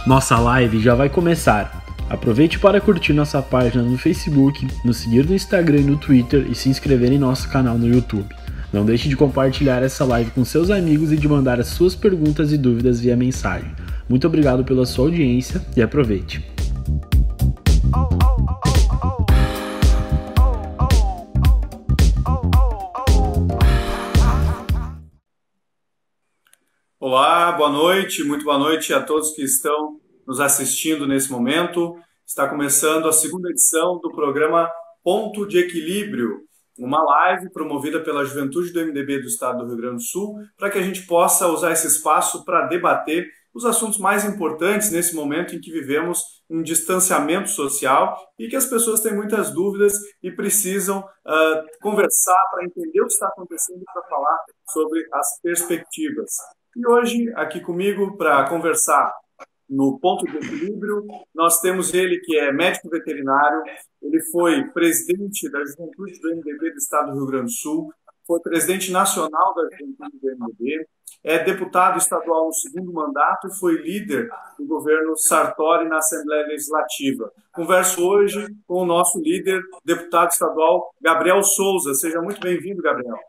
Nossa live já vai começar. Aproveite para curtir nossa página no Facebook, nos seguir no Instagram e no Twitter e se inscrever em nosso canal no YouTube. Não deixe de compartilhar essa live com seus amigos e de mandar as suas perguntas e dúvidas via mensagem. Muito obrigado pela sua audiência e aproveite. Olá, boa noite, muito boa noite a todos que estão nos assistindo nesse momento. Está começando a segunda edição do programa Ponto de Equilíbrio, uma live promovida pela Juventude do MDB do Estado do Rio Grande do Sul, para que a gente possa usar esse espaço para debater os assuntos mais importantes nesse momento em que vivemos um distanciamento social e que as pessoas têm muitas dúvidas e precisam conversar para entender o que está acontecendo e para falar sobre as perspectivas. E hoje, aqui comigo, para conversar no Ponto de Equilíbrio, nós temos ele que é médico veterinário, ele foi presidente da Juventude do MDB do Estado do Rio Grande do Sul, foi presidente nacional da Juventude do MDB, é deputado estadual no segundo mandato e foi líder do governo Sartori na Assembleia Legislativa. Converso hoje com o nosso líder, deputado estadual Gabriel Souza. Seja muito bem-vindo, Gabriel.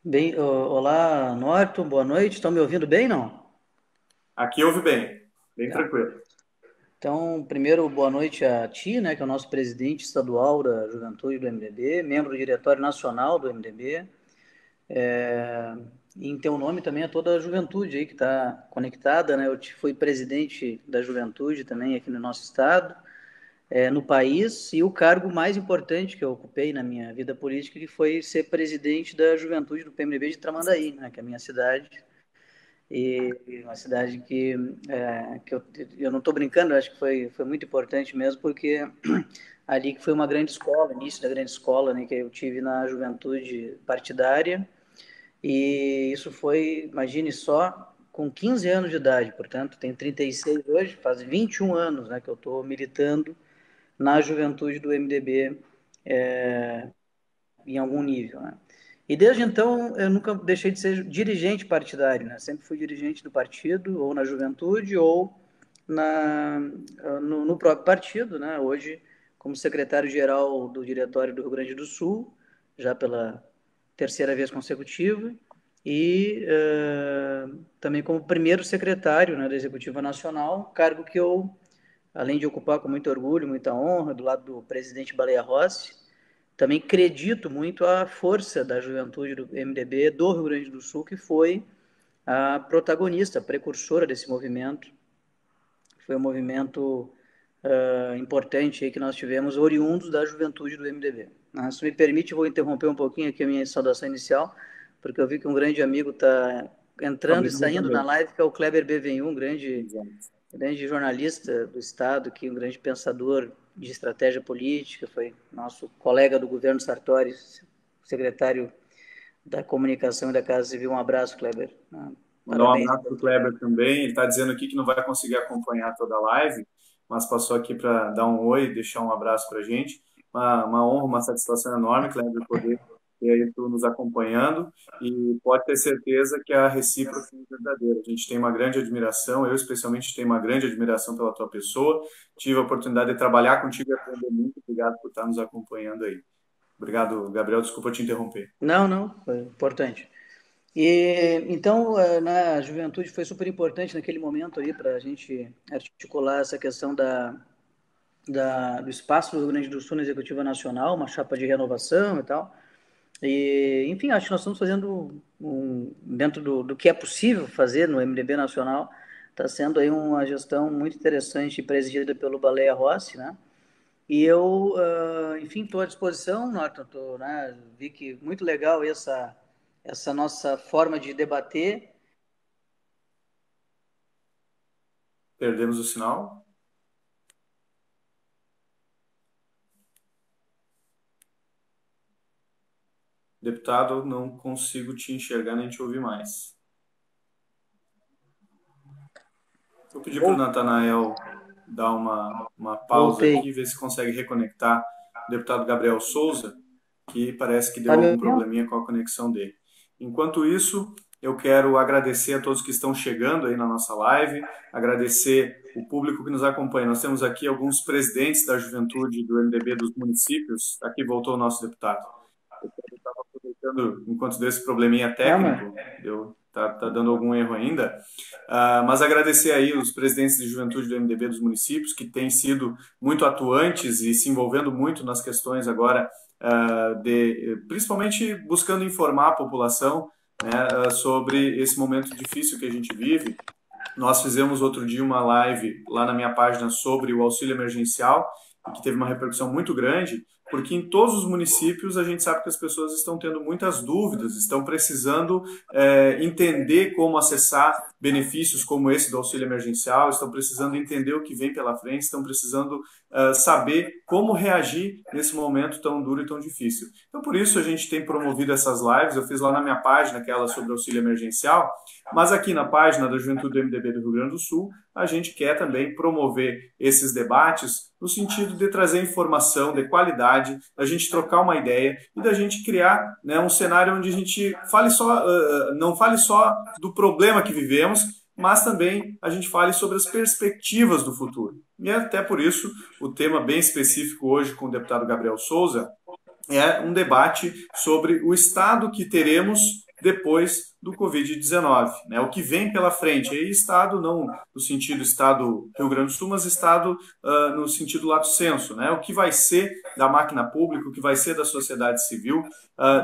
Bem, olá, Norton, boa noite. Estão me ouvindo bem, não? Aqui ouve bem tranquilo. Então, primeiro, boa noite a ti, né, que é o nosso presidente estadual da Juventude do MDB, membro do Diretório Nacional do MDB. E em teu nome também a toda a juventude aí que está conectada, né? Eu fui presidente da juventude também aqui no nosso estado, no país, e o cargo mais importante que eu ocupei na minha vida política que foi ser presidente da juventude do PMDB de Tramandaí, né, que é a minha cidade, e uma cidade que eu não estou brincando, acho que foi muito importante mesmo, porque ali que foi uma grande escola, início da grande escola, né, que eu tive na juventude partidária, e isso foi, imagine só, com 15 anos de idade, portanto, tenho 36 hoje, faz 21 anos, né, que eu estou militando na juventude do MDB em algum nível, né? E desde então eu nunca deixei de ser dirigente partidário, né? Sempre fui dirigente do partido, ou na juventude, ou no próprio partido, né? Hoje, como secretário-geral do Diretório do Rio Grande do Sul, já pela terceira vez consecutiva, e também como primeiro secretário, né, da Executiva Nacional, cargo que eu, além de ocupar com muito orgulho, muita honra, do lado do presidente Baleia Rossi, também acredito muito a força da juventude do MDB do Rio Grande do Sul, que foi a protagonista, a precursora desse movimento. Foi um movimento importante aí que nós tivemos, oriundos da juventude do MDB. Se me permite, vou interromper um pouquinho aqui a minha saudação inicial, porque eu vi que um grande amigo está entrando e saindo na live, que é o Kleber Bevenhu, um grande jornalista do Estado, um grande pensador de estratégia política, foi nosso colega do governo Sartori, secretário da Comunicação e da Casa Civil. Um abraço, Kleber. Mandar um abraço para o Kleber também. Ele está dizendo aqui que não vai conseguir acompanhar toda a live, mas passou aqui para dar um oi, deixar um abraço para a gente. Uma honra, uma satisfação enorme, Kleber, poder ter aí tu nos acompanhando, e pode ter certeza que a recíproca é verdadeira. A gente tem uma grande admiração, eu especialmente tenho uma grande admiração pela tua pessoa. Tive a oportunidade de trabalhar contigo e aprender muito. Obrigado por estar nos acompanhando aí. Obrigado, Gabriel. Desculpa te interromper. Não, foi importante. E então, na juventude foi super importante naquele momento aí para a gente articular essa questão do espaço do Rio Grande do Sul na Executiva Nacional, uma chapa de renovação e tal. E, enfim, acho que nós estamos fazendo, dentro do que é possível fazer no MDB Nacional, está sendo aí uma gestão muito interessante, presidida pelo Baleia Rossi, né? E eu, enfim, estou à disposição, Norton, né? Vi que muito legal essa nossa forma de debater. Perdemos o sinal. Deputado, não consigo te enxergar nem te ouvir mais. Vou pedir para o Natanael dar uma pausa aqui, ver se consegue reconectar o deputado Gabriel Souza, que parece que deu algum probleminha com a conexão dele. Enquanto isso, eu quero agradecer a todos que estão chegando aí na nossa live, agradecer o público que nos acompanha. Nós temos aqui alguns presidentes da juventude do MDB dos municípios. Aqui voltou o nosso deputado. Eu estava aproveitando, enquanto deu esse probleminha técnico, tá dando algum erro ainda, mas agradecer aí os presidentes de juventude do MDB dos municípios, que têm sido muito atuantes e se envolvendo muito nas questões agora, principalmente buscando informar a população, né, sobre esse momento difícil que a gente vive. Nós fizemos outro dia uma live lá na minha página sobre o auxílio emergencial, que teve uma repercussão muito grande, porque em todos os municípios a gente sabe que as pessoas estão tendo muitas dúvidas, estão precisando entender como acessar benefícios como esse do auxílio emergencial, estão precisando entender o que vem pela frente, estão precisando saber como reagir nesse momento tão duro e tão difícil. Então, por isso a gente tem promovido essas lives. Eu fiz lá na minha página aquela sobre auxílio emergencial, mas aqui na página da Juventude do MDB do Rio Grande do Sul, a gente quer também promover esses debates no sentido de trazer informação de qualidade, da gente trocar uma ideia e da gente criar, né, um cenário onde a gente não fale só do problema que vivemos, mas também a gente fale sobre as perspectivas do futuro. E até por isso, o tema bem específico hoje com o deputado Gabriel Souza é um debate sobre o estado que teremos depois do Covid-19, né? O que vem pela frente. E estado não no sentido estado Rio Grande do Sul, mas estado no sentido lato sensu, né? O que vai ser da máquina pública, o que vai ser da sociedade civil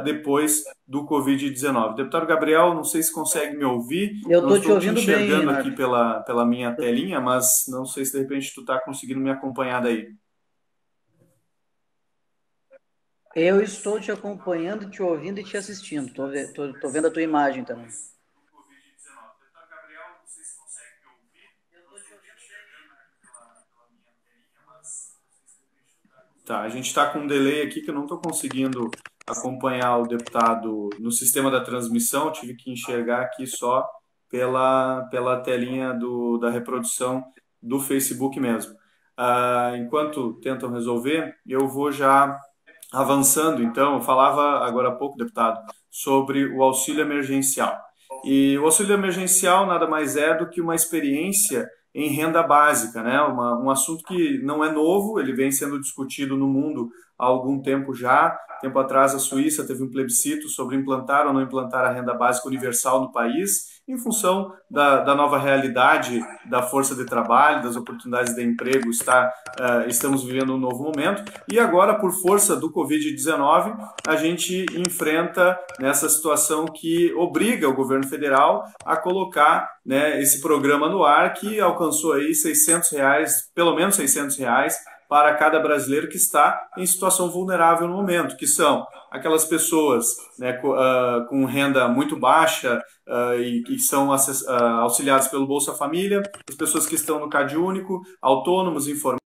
depois do Covid-19. Deputado Gabriel, não sei se consegue me ouvir. Eu estou te ouvindo enxergando bem, aqui pela minha telinha, mas não sei se de repente tu está conseguindo me acompanhar daí. Eu estou te acompanhando, te ouvindo e te assistindo. Estou vendo a tua imagem também. Tá, a gente está com um delay aqui que eu não estou conseguindo acompanhar o deputado no sistema da transmissão. Eu tive que enxergar aqui só pela telinha da reprodução do Facebook mesmo. Enquanto tentam resolver, eu vou já avançando. Então, eu falava agora há pouco, deputado, sobre o auxílio emergencial. E o auxílio emergencial nada mais é do que uma experiência em renda básica, né? Um assunto que não é novo, ele vem sendo discutido no mundo há algum tempo já. Tempo atrás, a Suíça teve um plebiscito sobre implantar ou não implantar a renda básica universal no país, em função da nova realidade da força de trabalho, das oportunidades de emprego. Estamos vivendo um novo momento e agora, por força do Covid-19, a gente enfrenta nessa situação que obriga o governo federal a colocar, né, esse programa no ar, que alcançou aí R$600, pelo menos R$600, para cada brasileiro que está em situação vulnerável no momento, que são aquelas pessoas, né, com renda muito baixa e que são auxiliadas pelo Bolsa Família, as pessoas que estão no CadÚnico, autônomos, informais.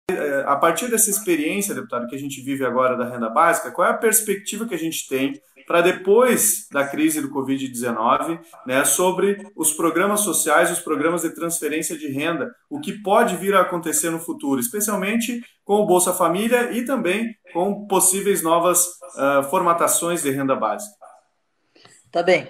A partir dessa experiência, deputado, que a gente vive agora da renda básica, qual é a perspectiva que a gente tem para depois da crise do Covid-19, né, sobre os programas sociais, os programas de transferência de renda, o que pode vir a acontecer no futuro, especialmente com o Bolsa Família e também com possíveis novas formatações de renda básica? Tá bem.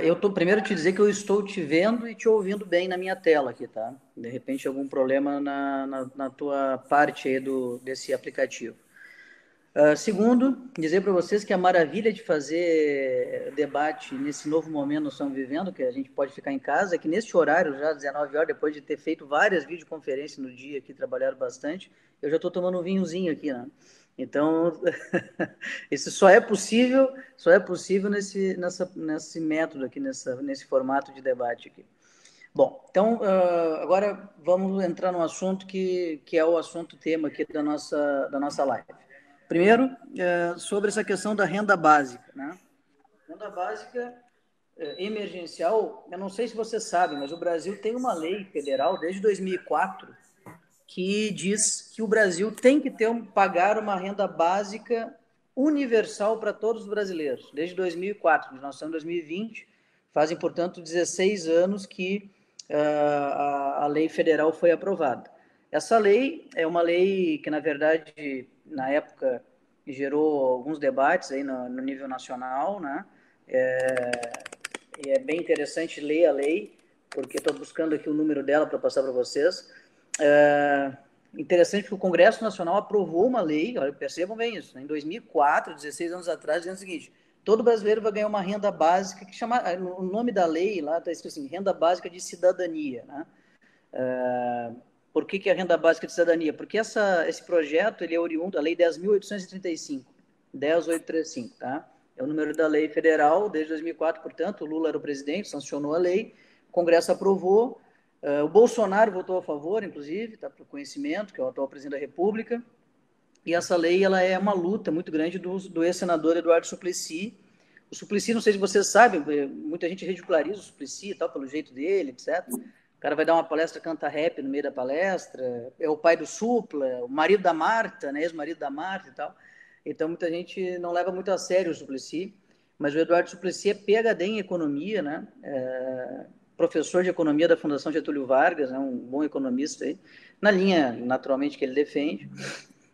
Eu estou primeiro te dizer que eu estou te vendo e te ouvindo bem na minha tela aqui, tá? De repente algum problema na tua parte aí desse aplicativo. Segundo, dizer para vocês que a maravilha de fazer debate nesse novo momento que nós estamos vivendo, que a gente pode ficar em casa, é que nesse horário, já 19 horas, depois de ter feito várias videoconferências no dia aqui, trabalhado bastante, eu já estou tomando um vinhozinho aqui, né? Então, isso só é possível nesse método aqui, nesse formato de debate aqui. Bom, então, agora vamos entrar num assunto que é o assunto tema aqui da nossa live. Primeiro, sobre essa questão da renda básica, né? Renda básica emergencial, eu não sei se você sabe, mas o Brasil tem uma lei federal desde 2004 que diz que o Brasil tem que pagar uma renda básica universal para todos os brasileiros, desde 2004. Nós estamos em 2020, fazem, portanto, 16 anos que a lei federal foi aprovada. Essa lei é uma lei que, na verdade, na época, gerou alguns debates aí no nível nacional, né? e é bem interessante ler a lei, porque estou buscando aqui o número dela para passar para vocês. Interessante que o Congresso Nacional aprovou uma lei, olha, percebam bem isso, né, em 2004, 16 anos atrás, dizendo o seguinte: todo brasileiro vai ganhar uma renda básica, que chama, o nome da lei lá está escrito assim, Renda Básica de Cidadania, né? Por que a renda básica de cidadania? Porque esse projeto ele é oriundo da Lei 10.835, 10.835, tá? É o número da lei federal desde 2004, portanto, o Lula era o presidente, sancionou a lei, o Congresso aprovou, o Bolsonaro votou a favor, inclusive, tá, para o conhecimento, que é o atual presidente da República, e essa lei ela é uma luta muito grande do ex-senador Eduardo Suplicy. O Suplicy, não sei se vocês sabem, muita gente ridiculariza o Suplicy e tal, pelo jeito dele, etc. O cara vai dar uma palestra, canta rap no meio da palestra, é o pai do Supla, o marido da Marta, né, ex-marido da Marta e tal. Então, muita gente não leva muito a sério o Suplicy, mas o Eduardo Suplicy é PhD em economia, né, professor de economia da Fundação Getúlio Vargas, né, um bom economista aí, na linha, naturalmente, que ele defende.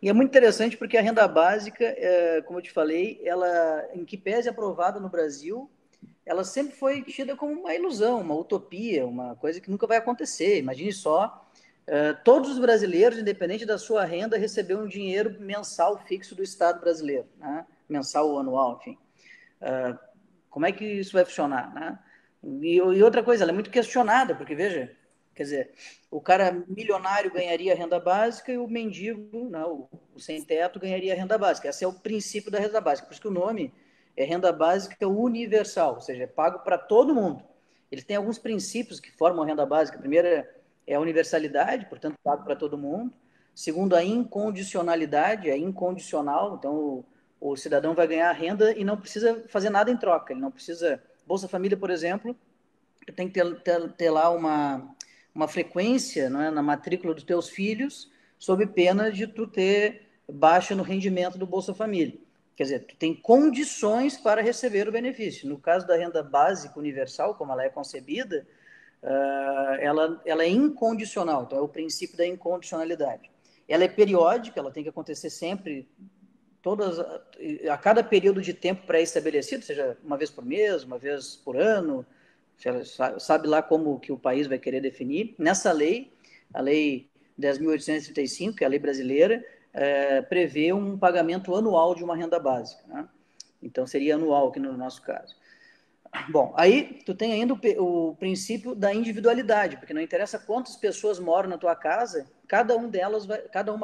E é muito interessante porque a renda básica, como eu te falei, ela, em que pese aprovada no Brasil, ela sempre foi tida como uma ilusão, uma utopia, uma coisa que nunca vai acontecer. Imagine só, todos os brasileiros, independente da sua renda, receber um dinheiro mensal fixo do Estado brasileiro, né? Mensal ou anual, enfim. Como é que isso vai funcionar, né? E outra coisa, ela é muito questionada, porque, veja, quer dizer, o cara milionário ganharia a renda básica e o mendigo, não, o sem-teto, ganharia a renda básica. Esse é o princípio da renda básica. Por isso que o nome é renda básica universal, ou seja, é pago para todo mundo. Ele tem alguns princípios que formam a renda básica. A primeira é a universalidade, portanto, pago para todo mundo. Segundo, a incondicionalidade, é incondicional, então o cidadão vai ganhar a renda e não precisa fazer nada em troca. Ele não precisa... Bolsa Família, por exemplo, tem que ter lá uma frequência, né, na matrícula dos teus filhos, sob pena de tu ter baixa no rendimento do Bolsa Família. Quer dizer, tu tem condições para receber o benefício. No caso da renda básica universal, como ela é concebida, ela é incondicional, então é o princípio da incondicionalidade. Ela é periódica, ela tem que acontecer sempre, a cada período de tempo pré-estabelecido, seja uma vez por mês, uma vez por ano, sabe lá como que o país vai querer definir. Nessa lei, a Lei 10.835, que é a lei brasileira, prevê um pagamento anual de uma renda básica, né? Então, seria anual aqui no nosso caso. Bom, aí tu tem ainda o princípio da individualidade, porque não interessa quantas pessoas moram na tua casa, cada uma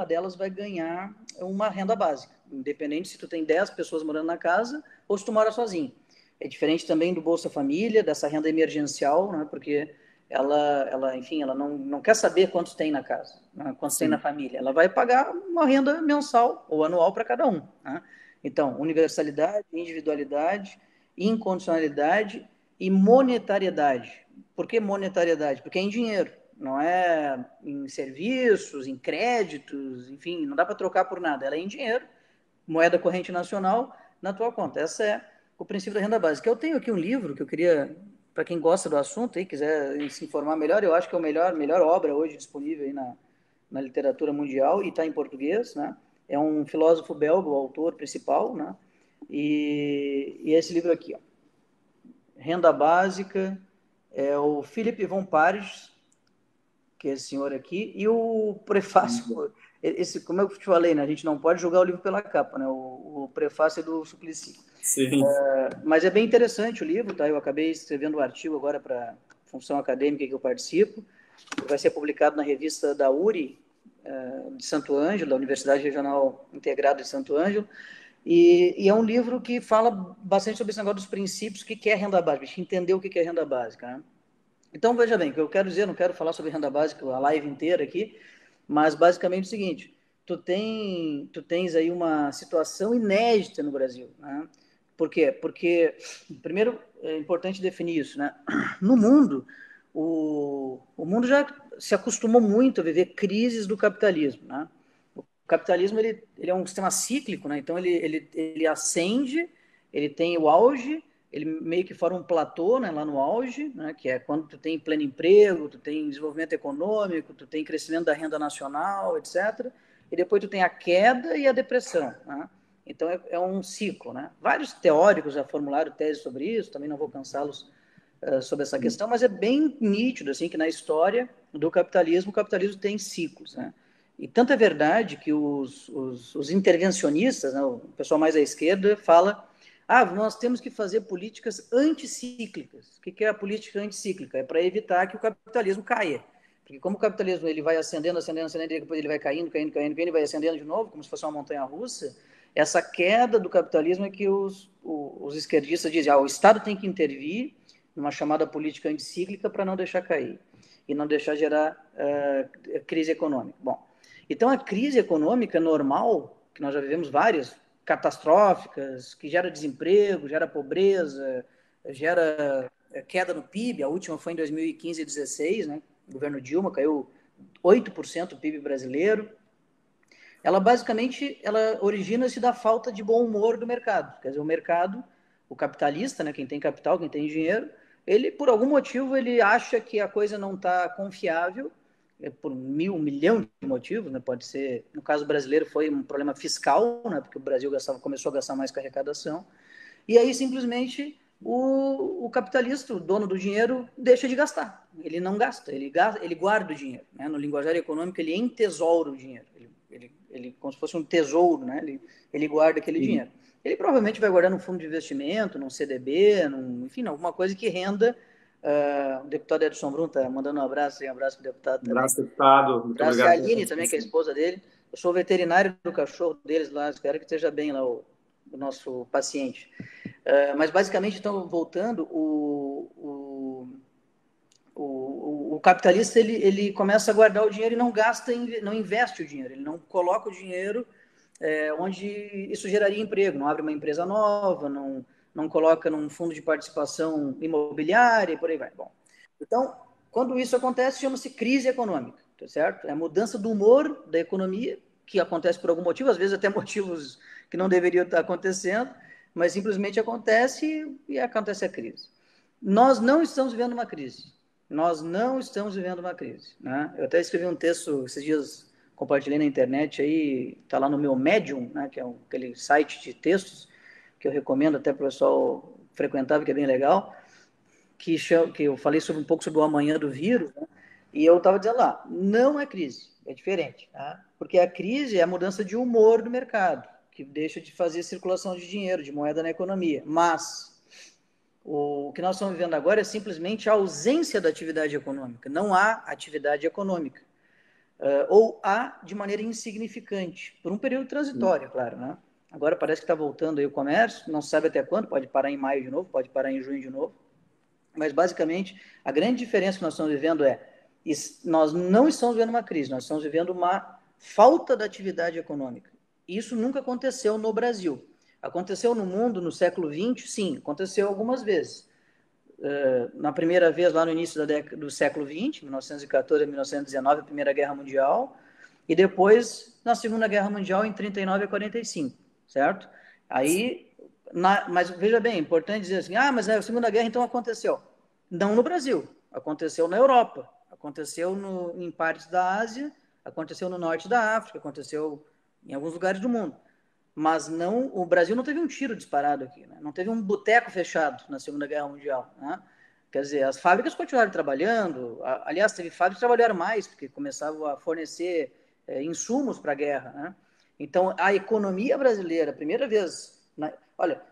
delas vai ganhar uma renda básica, independente se tu tem 10 pessoas morando na casa ou se tu mora sozinho. É diferente também do Bolsa Família, dessa renda emergencial, né, porque enfim, ela não quer saber quantos tem na casa, né, quantos tem na família. Ela vai pagar uma renda mensal ou anual para cada um, né? Então, universalidade, individualidade, incondicionalidade e monetariedade. Por que monetariedade? Porque é em dinheiro, não é em serviços, em créditos, enfim, não dá para trocar por nada. Ela é em dinheiro, moeda corrente nacional, na tua conta. Essa é o princípio da renda básica. Eu tenho aqui um livro que eu queria, para quem gosta do assunto e quiser se informar melhor, eu acho que é a melhor obra hoje disponível aí na literatura mundial e está em português, né? É um filósofo belga, o autor principal, né? E esse livro aqui, ó, Renda Básica, é o Philippe von Parijs, que é esse senhor aqui, e o prefácio, como eu te falei, né, a gente não pode julgar o livro pela capa, né, o prefácio é do Suplicy. Sim. Mas é bem interessante o livro, tá? Eu acabei escrevendo um artigo agora para a função acadêmica que eu participo, vai ser publicado na revista da URI, de Santo Ângelo, da Universidade Regional Integrada de Santo Ângelo, e é um livro que fala bastante sobre esse negócio dos princípios, o que é renda básica, entender o que é renda básica, né? Então, veja bem, o que eu quero dizer, não quero falar sobre renda básica a live inteira aqui, mas basicamente é o seguinte, tu tens aí uma situação inédita no Brasil, né? Por quê? Porque, primeiro, é importante definir isso, né? No mundo, o mundo já se acostumou muito a viver crises do capitalismo, né? O capitalismo ele é um sistema cíclico, né? Então ele ascende, ele tem o auge, ele meio que forma um platô, né, lá no auge, né, que é quando tu tem pleno emprego, tu tem desenvolvimento econômico, tu tem crescimento da renda nacional, etc. E depois tu tem a queda e a depressão, né? Então é um ciclo, né? Vários teóricos já formularam teses sobre isso, também não vou cansá-los sobre essa questão, mas é bem nítido assim, que na história do capitalismo, o capitalismo tem ciclos, né? E tanto é verdade que os intervencionistas, né, o pessoal mais à esquerda, fala: nós temos que fazer políticas anticíclicas. O que é a política anticíclica? É para evitar que o capitalismo caia. Porque como o capitalismo ele vai ascendendo, e depois ele vai caindo, e vai ascendendo de novo, como se fosse uma montanha-russa, essa queda do capitalismo é que os esquerdistas dizem: o Estado tem que intervir numa chamada política anticíclica para não deixar cair e não deixar gerar crise econômica. Bom, então a crise econômica normal, que nós já vivemos várias, catastróficas, que gera desemprego, gera pobreza, gera queda no PIB, a última foi em 2015 e 2016, né? O governo Dilma caiu 8% do PIB brasileiro. Ela basicamente origina-se da falta de bom humor do mercado. Quer dizer, o mercado, o capitalista, né, quem tem capital, quem tem dinheiro, ele, por algum motivo, ele acha que a coisa não está confiável, por um milhão de motivos, né? Pode ser, no caso brasileiro, foi um problema fiscal, né? Porque o Brasil começou a gastar mais com a arrecadação, e aí simplesmente o capitalista, o dono do dinheiro, deixa de gastar. Ele não gasta, ele guarda o dinheiro, né? No linguajar econômico, ele entesoura o dinheiro, ele como se fosse um tesouro, né? Ele guarda aquele dinheiro. Ele provavelmente vai guardar num fundo de investimento, num CDB, enfim, alguma coisa que renda. O deputado Edson Brum está mandando um abraço para o deputado também. Abraço, deputado. Muito obrigado. A Aline também, que é a esposa dele. Eu sou veterinário do cachorro deles lá, espero que esteja bem lá o nosso paciente. Mas basicamente, então, voltando, o capitalista ele começa a guardar o dinheiro e não gasta, não investe o dinheiro, ele não coloca o dinheiro onde isso geraria emprego, não abre uma empresa nova, não coloca num fundo de participação imobiliária e por aí vai. Bom, então, quando isso acontece, chama-se crise econômica, tá certo? É a mudança do humor da economia, que acontece por algum motivo, às vezes até motivos que não deveriam estar acontecendo, mas simplesmente acontece e acontece a crise. Nós não estamos vivendo uma crise. Nós não estamos vivendo uma crise, né? Eu até escrevi um texto esses dias, compartilhei na internet aí, está lá no meu Medium, né, que é aquele site de textos que eu recomendo até para o pessoal frequentar, porque é bem legal, que eu falei um pouco sobre o amanhã do vírus, né, e eu estava dizendo lá, não é crise, é diferente, tá? Porque a crise é a mudança de humor do mercado, que deixa de fazer circulação de dinheiro, de moeda na economia, mas o que nós estamos vivendo agora é simplesmente a ausência da atividade econômica, não há atividade econômica. Ou há de maneira insignificante, por um período transitório, claro, né? Agora parece que está voltando aí o comércio, não se sabe até quando, pode parar em maio de novo, pode parar em junho de novo, mas basicamente a grande diferença que nós estamos vivendo nós não estamos vivendo uma crise, nós estamos vivendo uma falta da atividade econômica. Isso nunca aconteceu no Brasil. Aconteceu no mundo no século XX? Sim, aconteceu algumas vezes. Na primeira vez lá no início do século XX, 1914 a 1919, a Primeira Guerra Mundial, e depois na Segunda Guerra Mundial em 39 a 45, certo? Aí, mas veja bem, é importante dizer assim, mas a Segunda Guerra então aconteceu. Não no Brasil, aconteceu na Europa, aconteceu em partes da Ásia, aconteceu no norte da África, aconteceu em alguns lugares do mundo. Mas o Brasil não teve um tiro disparado aqui, né? Não teve um boteco fechado na Segunda Guerra Mundial, né? Quer dizer, as fábricas continuaram trabalhando, aliás, teve fábricas que trabalharam mais, porque começavam a fornecer insumos para a guerra, né? Então, a economia brasileira, primeira vez,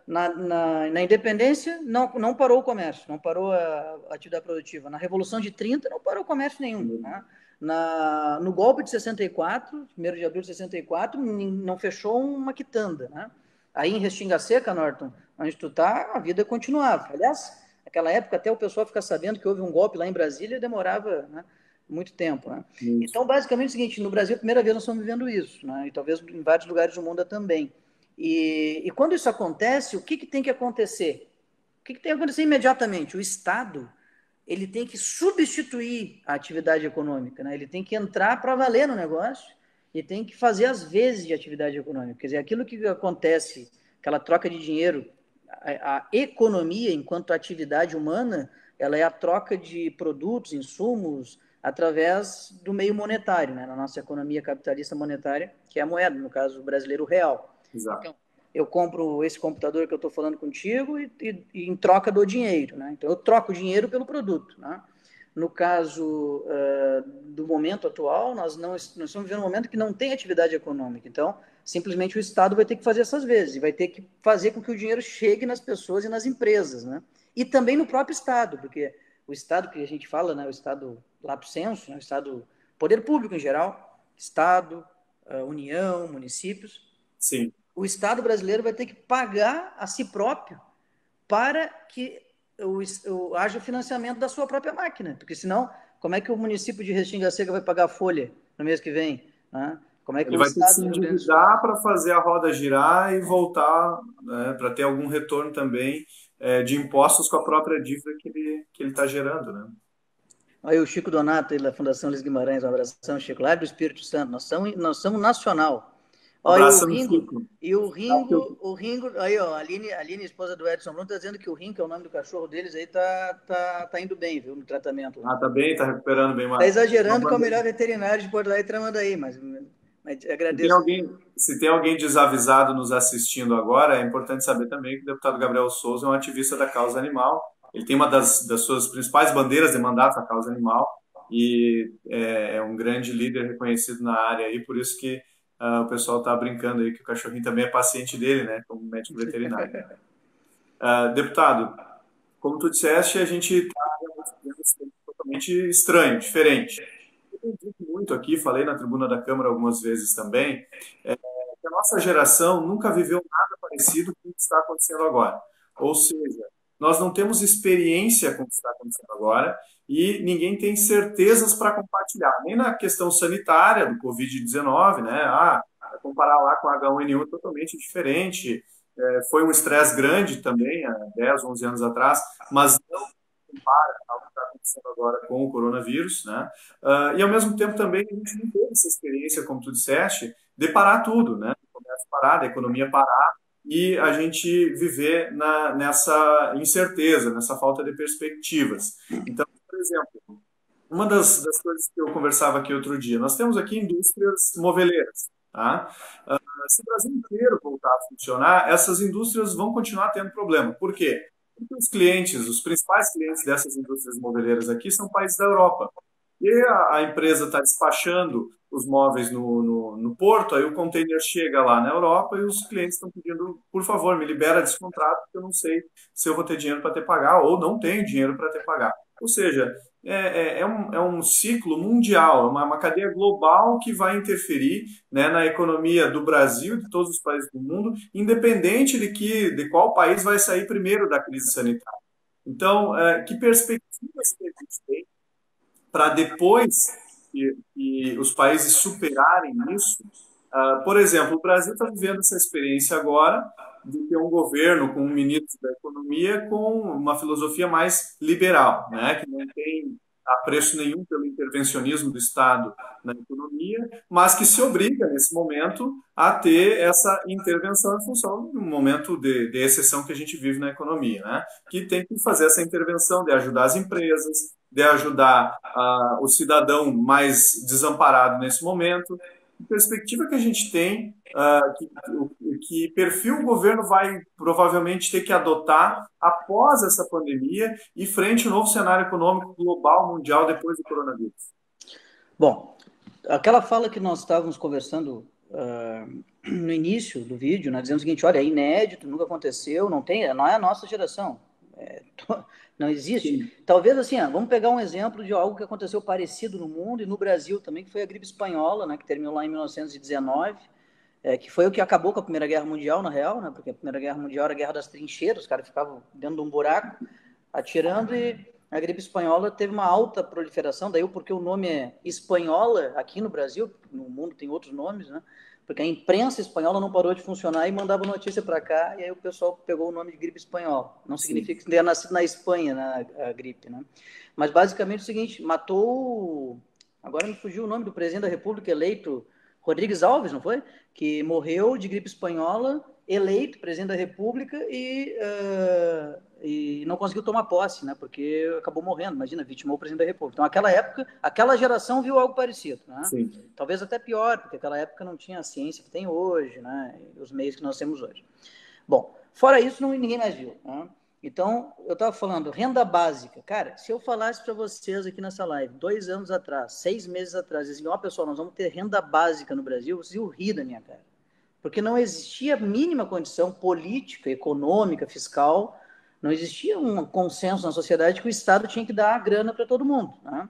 na independência não parou o comércio, não parou a atividade produtiva. Na Revolução de 30 não parou o comércio nenhum, né? No golpe de 64, 1º de abril de 64, não fechou uma quitanda, né? Aí em Restinga Seca, Norton, onde tu tá, a vida continuava. Aliás, naquela época até o pessoal ficar sabendo que houve um golpe lá em Brasília demorava, né, muito tempo, né? Então, basicamente é o seguinte, no Brasil, a primeira vez nós estamos vivendo isso, né? E talvez em vários lugares do mundo também. E quando isso acontece, o que tem que acontecer? O que tem que acontecer imediatamente? O Estado ele tem que substituir a atividade econômica, né? Ele tem que entrar para valer no negócio e tem que fazer as vezes de atividade econômica. Quer dizer, aquilo que acontece, aquela troca de dinheiro, a economia, enquanto atividade humana, ela é a troca de produtos, insumos, através do meio monetário, né? Na nossa economia capitalista monetária, que é a moeda, no caso brasileiro, o real. Exato. Então, eu compro esse computador que eu estou falando contigo e em troca dou dinheiro, né? Então eu troco o dinheiro pelo produto, né? No caso do momento atual, nós estamos vivendo um momento que não tem atividade econômica. Então, simplesmente o Estado vai ter que fazer essas vezes, e vai ter que fazer com que o dinheiro chegue nas pessoas e nas empresas, né? E também no próprio Estado, porque o Estado que a gente fala, né, o Estado lato sensu, né, o Estado, poder público em geral, Estado, União, municípios, Sim. o Estado brasileiro vai ter que pagar a si próprio para que haja o financiamento da sua própria máquina, porque senão, como é que o município de Restinga Seca vai pagar a folha no mês que vem? Né? Como é que Ele o vai ter que Estado se do Rio Grande do Sul... endividar para fazer a roda girar e voltar, né, para ter algum retorno também de impostos com a própria dívida que ele está gerando, né? Aí o Chico Donato, da Fundação Luiz Guimarães, um abração, Chico, lá do Espírito Santo, nós somos nacional. Ó, Abração, Chico. O Ringo, aí, ó, a Aline, esposa do Edson Bruno, tá dizendo que o Ringo, que é o nome do cachorro deles, aí tá indo bem, viu, no tratamento lá. Ah, tá bem, tá recuperando bem Tá mais. exagerando que é o melhor veterinário de Porto Alegre tramando aí, mas Se tem agradeço. alguém, se tem alguém desavisado nos assistindo agora, é importante saber também que o deputado Gabriel Souza é um ativista da causa animal. Ele tem uma das suas principais bandeiras de mandato a causa animal e é um grande líder reconhecido na área aí, por isso que o pessoal está brincando aí que o cachorrinho também é paciente dele, né, como médico veterinário. Deputado, como tu disseste, a gente está totalmente estranho, diferente. Eu dito muito aqui, falei na tribuna da Câmara algumas vezes também, que a nossa geração nunca viveu nada parecido com o que está acontecendo agora. Ou seja, nós não temos experiência com o que está acontecendo agora e ninguém tem certezas para compartilhar, nem na questão sanitária do Covid-19, né? Comparar lá com a H1N1 é totalmente diferente. Foi um estresse grande também, há 10, 11 anos atrás, mas não compara ao que está acontecendo agora com o coronavírus, né? E ao mesmo tempo também a gente não teve essa experiência, como tu disseste, de parar tudo, né? O comércio parar, a economia parar e a gente viver nessa incerteza, nessa falta de perspectivas. Então, por exemplo, uma das coisas que eu conversava aqui outro dia, nós temos aqui indústrias moveleiras, tá? Se o Brasil inteiro voltar a funcionar, essas indústrias vão continuar tendo problema. Por quê? Porque os principais clientes dessas indústrias moveleiras aqui são países da Europa. E a empresa está despachando os móveis no porto, aí o container chega lá na Europa e os clientes estão pedindo, por favor, me libera desse contrato, porque eu não sei se eu vou ter dinheiro para te pagar ou não tenho dinheiro para te pagar. Ou seja, é um ciclo mundial, uma cadeia global que vai interferir, né, na economia do Brasil, de todos os países do mundo, independente de qual país vai sair primeiro da crise sanitária. Então, que perspectivas que a gente tem para depois que os países superarem isso? Por exemplo, o Brasil está vivendo essa experiência agora de ter um governo com um ministro da Economia com uma filosofia mais liberal, né, que não tem apreço nenhum pelo intervencionismo do Estado na economia, mas que se obriga, nesse momento, a ter essa intervenção em função do momento de exceção que a gente vive na economia, né, que tem que fazer essa intervenção de ajudar as empresas, de ajudar o cidadão mais desamparado nesse momento. Que perspectiva que a gente tem, que perfil o governo vai provavelmente ter que adotar após essa pandemia e frente ao novo cenário econômico global, mundial, depois do coronavírus? Bom, aquela fala que nós estávamos conversando no início do vídeo, né, dizendo o seguinte, olha, é inédito, nunca aconteceu, não é a nossa geração. Não existe. Sim. Talvez assim, vamos pegar um exemplo de algo que aconteceu parecido no mundo e no Brasil também, que foi a gripe espanhola, né, que terminou lá em 1919, que foi o que acabou com a Primeira Guerra Mundial, na real, né, porque a Primeira Guerra Mundial era a guerra das trincheiras, os caras ficavam dentro de um buraco atirando, e a gripe espanhola teve uma alta proliferação, daí porque o nome é espanhola aqui no Brasil, no mundo tem outros nomes, né, porque a imprensa espanhola não parou de funcionar e mandava notícia para cá, e aí o pessoal pegou o nome de gripe espanhola. Não significa que tenha nascido na Espanha, né, a gripe, né? Mas basicamente é o seguinte, matou, agora me fugiu o nome do presidente da República eleito, Rodrigues Alves, não foi? Que morreu de gripe espanhola eleito presidente da República e não conseguiu tomar posse, né? Porque acabou morrendo, imagina, vitimou o presidente da República. Então, aquela época, aquela geração viu algo parecido, né? Sim. Talvez até pior, porque aquela época não tinha a ciência que tem hoje, né? E os meios que nós temos hoje. Bom, fora isso, ninguém mais viu, né? Então, eu estava falando, renda básica. Cara, se eu falasse para vocês aqui nessa live, 2 anos atrás, 6 meses atrás, assim, ó, pessoal, nós vamos ter renda básica no Brasil, vocês iam rir da minha cara. Porque não existia a mínima condição política, econômica, fiscal, não existia um consenso na sociedade que o Estado tinha que dar a grana para todo mundo, né?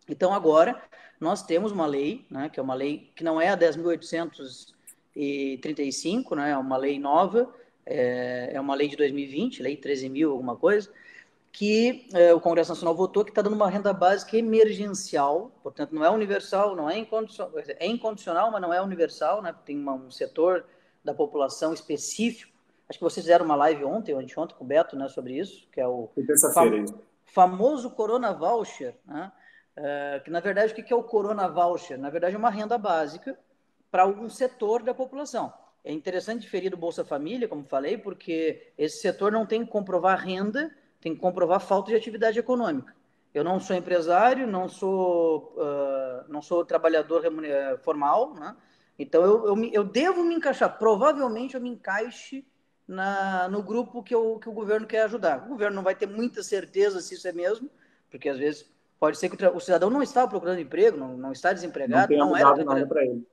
Então, agora, nós temos uma lei, né, que é uma lei que não é a 10.835, né, é uma lei nova, é uma lei de 2020, lei 13.000 alguma coisa, que o Congresso Nacional votou, que está dando uma renda básica emergencial, portanto, não é universal, não é incondicional, é incondicional, mas não é universal, né? Tem um setor da população específico. Acho que vocês fizeram uma live ontem ou anteontem com o Beto, né, sobre isso, que é o famoso Corona Voucher, né? Que, na verdade, o que é o Corona Voucher? Na verdade, é uma renda básica para algum setor da população. É interessante diferir do Bolsa Família, como falei, porque esse setor não tem que comprovar renda, tem que comprovar falta de atividade econômica. Eu não sou empresário, não sou trabalhador formal, né? Então eu devo me encaixar. Provavelmente eu me encaixe no grupo que o governo quer ajudar. O governo não vai ter muita certeza se isso é mesmo, porque às vezes pode ser que o cidadão não está procurando emprego, não está desempregado, não tenha mudado nada para ele.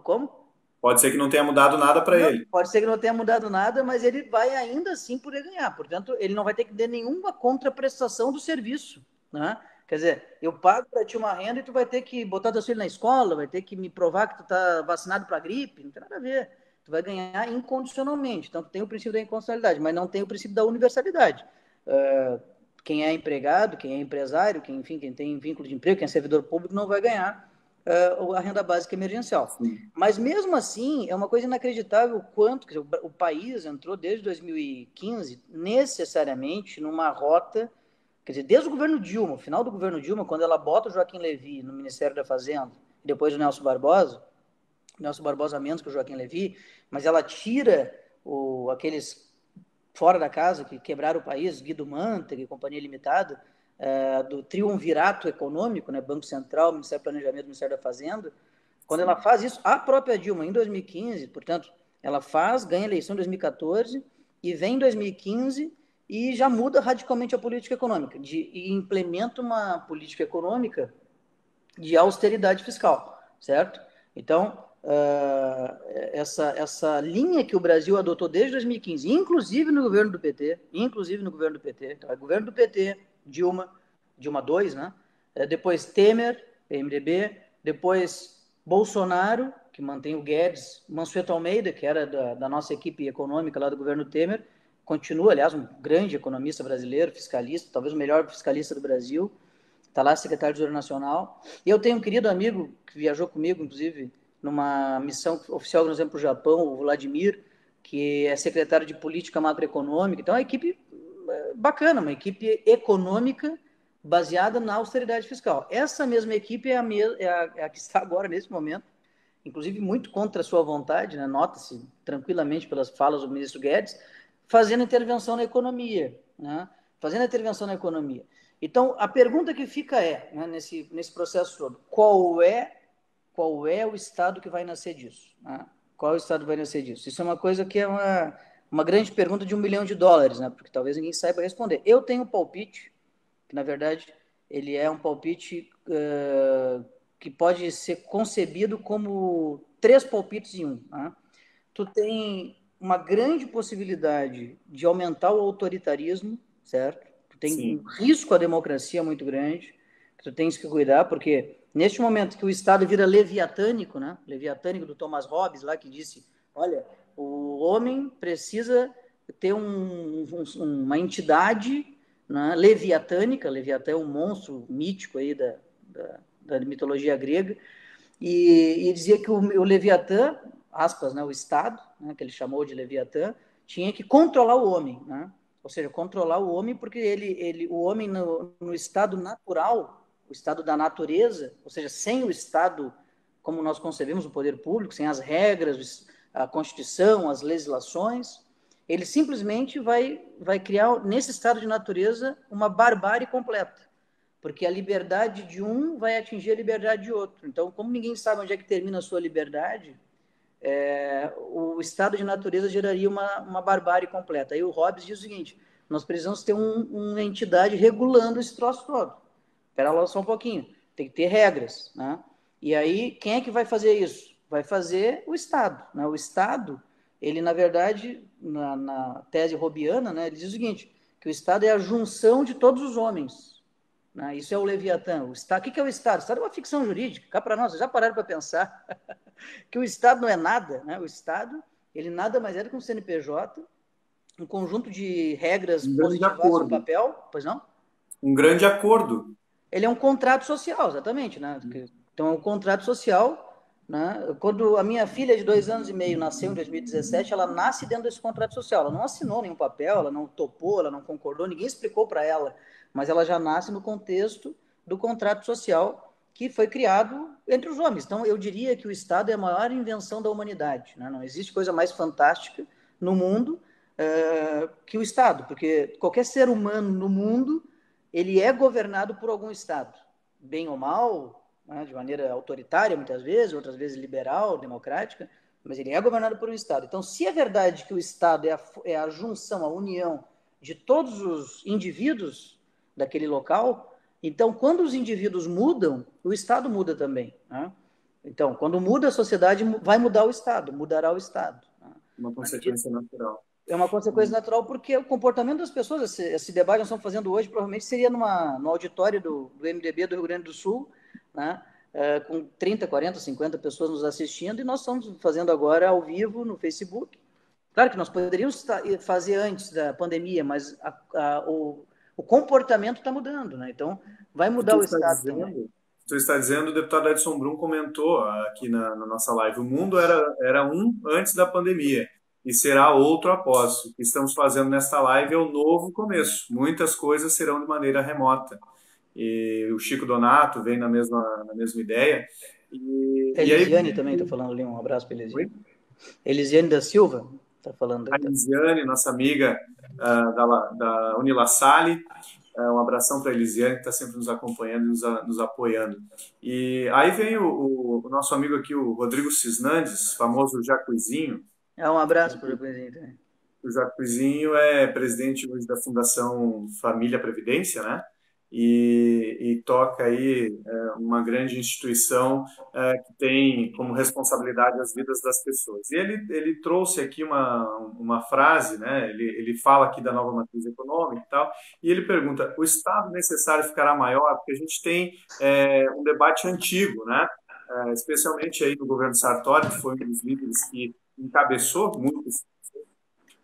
Como? Pode ser que não tenha mudado nada para ele. Pode ser que não tenha mudado nada, mas ele vai ainda assim poder ganhar. Portanto, ele não vai ter que ter nenhuma contraprestação do serviço, né? Quer dizer, eu pago para ti uma renda e tu vai ter que botar teu filho na escola, vai ter que me provar que tu está vacinado para gripe, não tem nada a ver. Tu vai ganhar incondicionalmente. Então, tu tem o princípio da incondicionalidade, mas não tem o princípio da universalidade. Quem é empregado, quem é empresário, quem tem vínculo de emprego, quem é servidor público, não vai ganhar a renda básica emergencial. Sim. Mas mesmo assim, é uma coisa inacreditável o quanto o país entrou desde 2015 necessariamente numa rota, quer dizer, desde o governo Dilma, o final do governo Dilma, quando ela bota o Joaquim Levy no Ministério da Fazenda, e depois o Nelson Barbosa menos que o Joaquim Levy, mas ela tira aqueles fora da casa que quebraram o país, Guido Mantega e Companhia Limitada, do triunvirato econômico, né, Banco Central, Ministério do Planejamento, Ministério da Fazenda. Quando ela faz isso, a própria Dilma, em 2015, portanto, ela ganha a eleição em 2014 e vem em 2015 e já muda radicalmente a política econômica e implementa uma política econômica de austeridade fiscal, certo? Então, essa linha que o Brasil adotou desde 2015, inclusive no governo do PT, então é governo do PT, Dilma 2, né? Depois Temer, PMDB, depois Bolsonaro, que mantém o Guedes, Mansueto Almeida, que era da nossa equipe econômica lá do governo Temer, continua, aliás, um grande economista brasileiro, fiscalista, talvez o melhor fiscalista do Brasil, está lá secretário de Tesouro Nacional. E eu tenho um querido amigo que viajou comigo, inclusive, numa missão oficial que nós fizemos para o Japão, o Vladimir, que é secretário de Política Macroeconômica. Então, é uma equipe bacana, uma equipe econômica baseada na austeridade fiscal. Essa mesma equipe é a que está agora, nesse momento, inclusive muito contra a sua vontade, né? Nota-se tranquilamente pelas falas do ministro Guedes, fazendo intervenção na economia, né? Então, a pergunta que fica né, nesse processo todo, qual é o Estado que vai nascer disso? Né? Qual é o Estado que vai nascer disso? Isso é uma coisa que é uma grande pergunta de $1 milhão, né? Porque talvez ninguém saiba responder. Eu tenho um palpite, que na verdade ele é um palpite que pode ser concebido como 3 palpites em um. Né? Tu tem uma grande possibilidade de aumentar o autoritarismo, certo? Tu tem Sim. um risco à democracia muito grande, que tu tens que cuidar, porque neste momento que o Estado vira leviatânico, né? Leviatânico do Thomas Hobbes, lá que disse, olha, o homem precisa ter uma entidade, né, leviatânica, Leviatã é um monstro mítico aí da mitologia grega, e dizia que o Leviatã, aspas, né, o Estado, né, que ele chamou de Leviatã, tinha que controlar o homem, né? Ou seja, controlar o homem porque o homem no estado natural, o estado da natureza, ou seja, sem o Estado como nós concebemos o poder público, sem as regras, a Constituição, as legislações, ele simplesmente vai criar, nesse estado de natureza, uma barbárie completa, porque a liberdade de um vai atingir a liberdade de outro. Então, como ninguém sabe onde é que termina a sua liberdade, o estado de natureza geraria uma barbárie completa. Aí o Hobbes diz o seguinte: nós precisamos ter uma entidade regulando esse troço todo. Espera lá só um pouquinho, tem que ter regras, né? E aí, quem é que vai fazer isso? Vai fazer o Estado, né? O Estado, ele, na verdade, na tese hobbiana, né, ele diz o seguinte, que o Estado é a junção de todos os homens, né? Isso é o Leviatã. O que é o Estado? O Estado é uma ficção jurídica. Cá para nós, vocês já pararam para pensar que o Estado não é nada, né? O Estado, ele nada mais é do que um CNPJ, um conjunto de regras positivadas no papel, pois não? Um grande acordo. Ele é um contrato social, exatamente, né? Então, é um contrato social, né? Quando a minha filha de 2 anos e meio nasceu em 2017, ela nasce dentro desse contrato social. Ela não assinou nenhum papel, ela não topou, ela não concordou, ninguém explicou para ela, mas ela já nasce no contexto do contrato social que foi criado entre os homens. Então, eu diria que o Estado é a maior invenção da humanidade, né? Não existe coisa mais fantástica no mundo que o Estado, porque qualquer ser humano no mundo, ele é governado por algum Estado, bem ou mal, né, de maneira autoritária muitas vezes, outras vezes liberal, democrática, mas ele é governado por um Estado. Então, se é verdade que o Estado é a junção, a união de todos os indivíduos daquele local, então, quando os indivíduos mudam, o Estado muda também, né? Então, quando muda a sociedade, vai mudar o Estado, mudará o Estado, né? Uma consequência natural. É uma consequência natural, porque o comportamento das pessoas, esse debate que nós estamos fazendo hoje, provavelmente seria no auditório do MDB do Rio Grande do Sul, né? Com 30, 40, 50 pessoas nos assistindo, e nós estamos fazendo agora ao vivo no Facebook. Claro que nós poderíamos fazer antes da pandemia, mas o comportamento está mudando, né? Então, vai mudar o Estado também. Tu está dizendo, o deputado Edson Brum comentou aqui na nossa live, o mundo era um antes da pandemia e será outro após. O que estamos fazendo nesta live é o novo começo. Muitas coisas serão de maneira remota. E o Chico Donato vem na mesma ideia. Elisiane também está falando ali, um abraço para Elisiane. Elisiane da Silva está falando. A Elisiane, nossa amiga da Unila Salle. Um abração para a Elisiane, que está sempre nos acompanhando e nos apoiando. E aí vem o nosso amigo aqui, o Rodrigo Cisnandes, famoso Jacuizinho. Um abraço para o Jacuizinho também. O Jacuizinho é presidente hoje da Fundação Família Previdência, né? E toca aí uma grande instituição que tem como responsabilidade as vidas das pessoas. E ele trouxe aqui uma frase, né? Ele fala aqui da nova matriz econômica e tal, e ele pergunta, o Estado necessário ficará maior? Porque a gente tem um debate antigo, né? Especialmente aí no governo Sartori, que foi um dos líderes que encabeçou muito esse processo,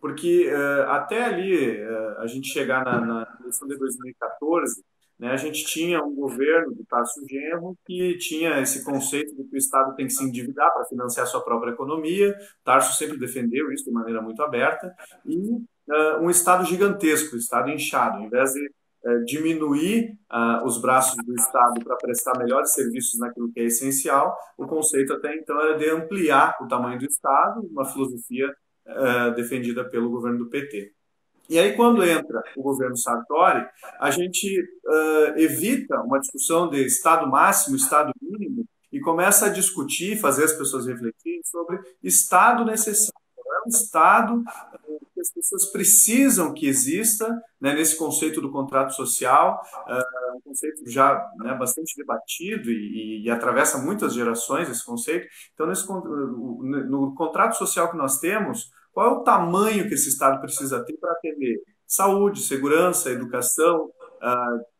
porque até ali a gente chegar na eleição de 2014, né, a gente tinha um governo do Tarso Genro que tinha esse conceito de que o Estado tem que se endividar para financiar a sua própria economia. Tarso sempre defendeu isso de maneira muito aberta. E um Estado gigantesco, um Estado inchado. Ao invés de diminuir os braços do Estado para prestar melhores serviços naquilo que é essencial, o conceito até então era de ampliar o tamanho do Estado, uma filosofia defendida pelo governo do PT. E aí, quando entra o governo Sartori, a gente evita uma discussão de Estado máximo, Estado mínimo, e começa a discutir, fazer as pessoas refletirem sobre Estado necessário. É um Estado que as pessoas precisam que exista, né, nesse conceito do contrato social, um conceito já, né, bastante debatido e atravessa muitas gerações esse conceito. Então, no contrato social que nós temos, qual é o tamanho que esse Estado precisa ter para atender saúde, segurança, educação,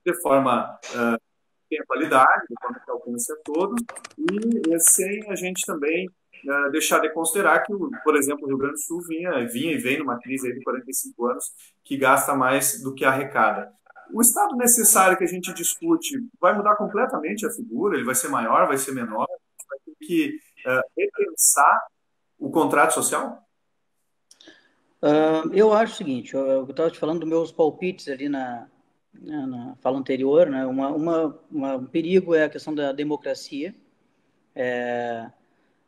de forma que tenha qualidade, de forma que alcance a todos, e sem a gente também deixar de considerar que, por exemplo, o Rio Grande do Sul vinha e vem numa crise aí de 45 anos que gasta mais do que arrecada. O Estado necessário que a gente discute vai mudar completamente a figura, ele vai ser maior, vai ser menor, a gente vai ter que repensar o contrato social? Eu acho o seguinte, eu estava te falando dos meus palpites ali na fala anterior, né? Um perigo é a questão da democracia.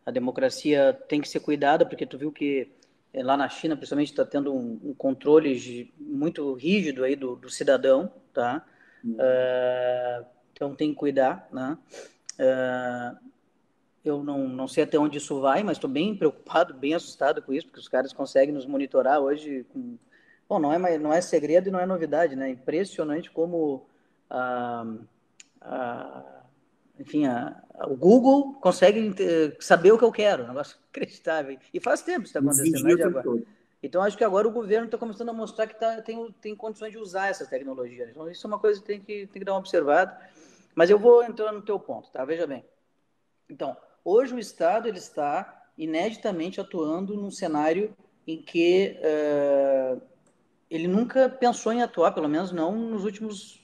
A democracia tem que ser cuidada, porque tu viu que lá na China, principalmente, está tendo um controle muito rígido aí do cidadão, tá? Então tem que cuidar, né? Eu não sei até onde isso vai, mas estou bem preocupado, bem assustado com isso, porque os caras conseguem nos monitorar hoje. Bom, não é segredo e não é novidade, né? Impressionante como, enfim, o Google consegue saber o que eu quero, um negócio inacreditável. E faz tempo isso está acontecendo, não é de agora. Então, acho que agora o governo está começando a mostrar que tem condições de usar essas tecnologias. Então, isso é uma coisa que tem que dar uma observada. Mas eu vou entrar no teu ponto, tá? Veja bem. Então, hoje o Estado ele está ineditamente atuando num cenário em que ele nunca pensou em atuar, pelo menos não nos últimos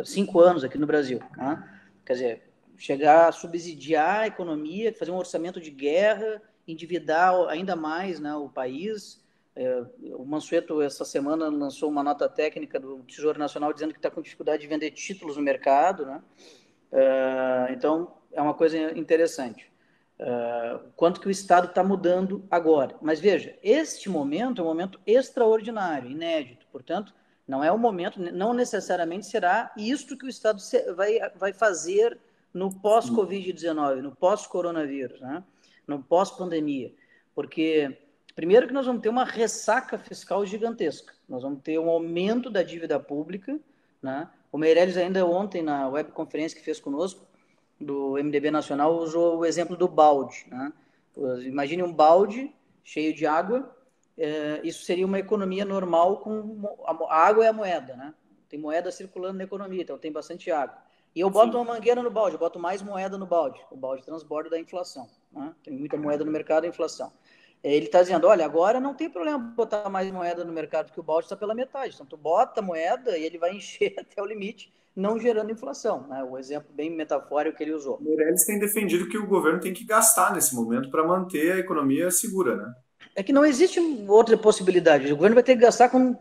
5 anos aqui no Brasil. Né? Quer dizer, chegar a subsidiar a economia, fazer um orçamento de guerra, endividar ainda mais, né, o país. O Mansueto, essa semana, lançou uma nota técnica do Tesouro Nacional dizendo que está com dificuldade de vender títulos no mercado, né? Então, é uma coisa interessante. Quanto que o Estado está mudando agora. Mas veja, este momento é um momento extraordinário, inédito. Portanto, não é o momento, não necessariamente será isto que o Estado vai fazer no pós-Covid-19, no pós-coronavírus, né? No pós-pandemia. Porque, primeiro que nós vamos ter uma ressaca fiscal gigantesca. Nós vamos ter um aumento da dívida pública, né? O Meirelles ainda ontem, na webconferência que fez conosco, do MDB Nacional, usou o exemplo do balde. Né? Imagine um balde cheio de água, isso seria uma economia normal com a água é a moeda, né? Tem moeda circulando na economia, então tem bastante água. E eu boto uma mangueira no balde, eu boto mais moeda no balde. O balde transborda da inflação. Né? Tem muita moeda no mercado, a inflação. Ele está dizendo, olha, agora não tem problema botar mais moeda no mercado, porque o balde está pela metade. Então, tu bota a moeda e ele vai encher até o limite, não gerando inflação. Né? O exemplo bem metafórico que ele usou. O Meirelles tem defendido que o governo tem que gastar nesse momento para manter a economia segura, né? É que não existe outra possibilidade. O governo vai ter que gastar com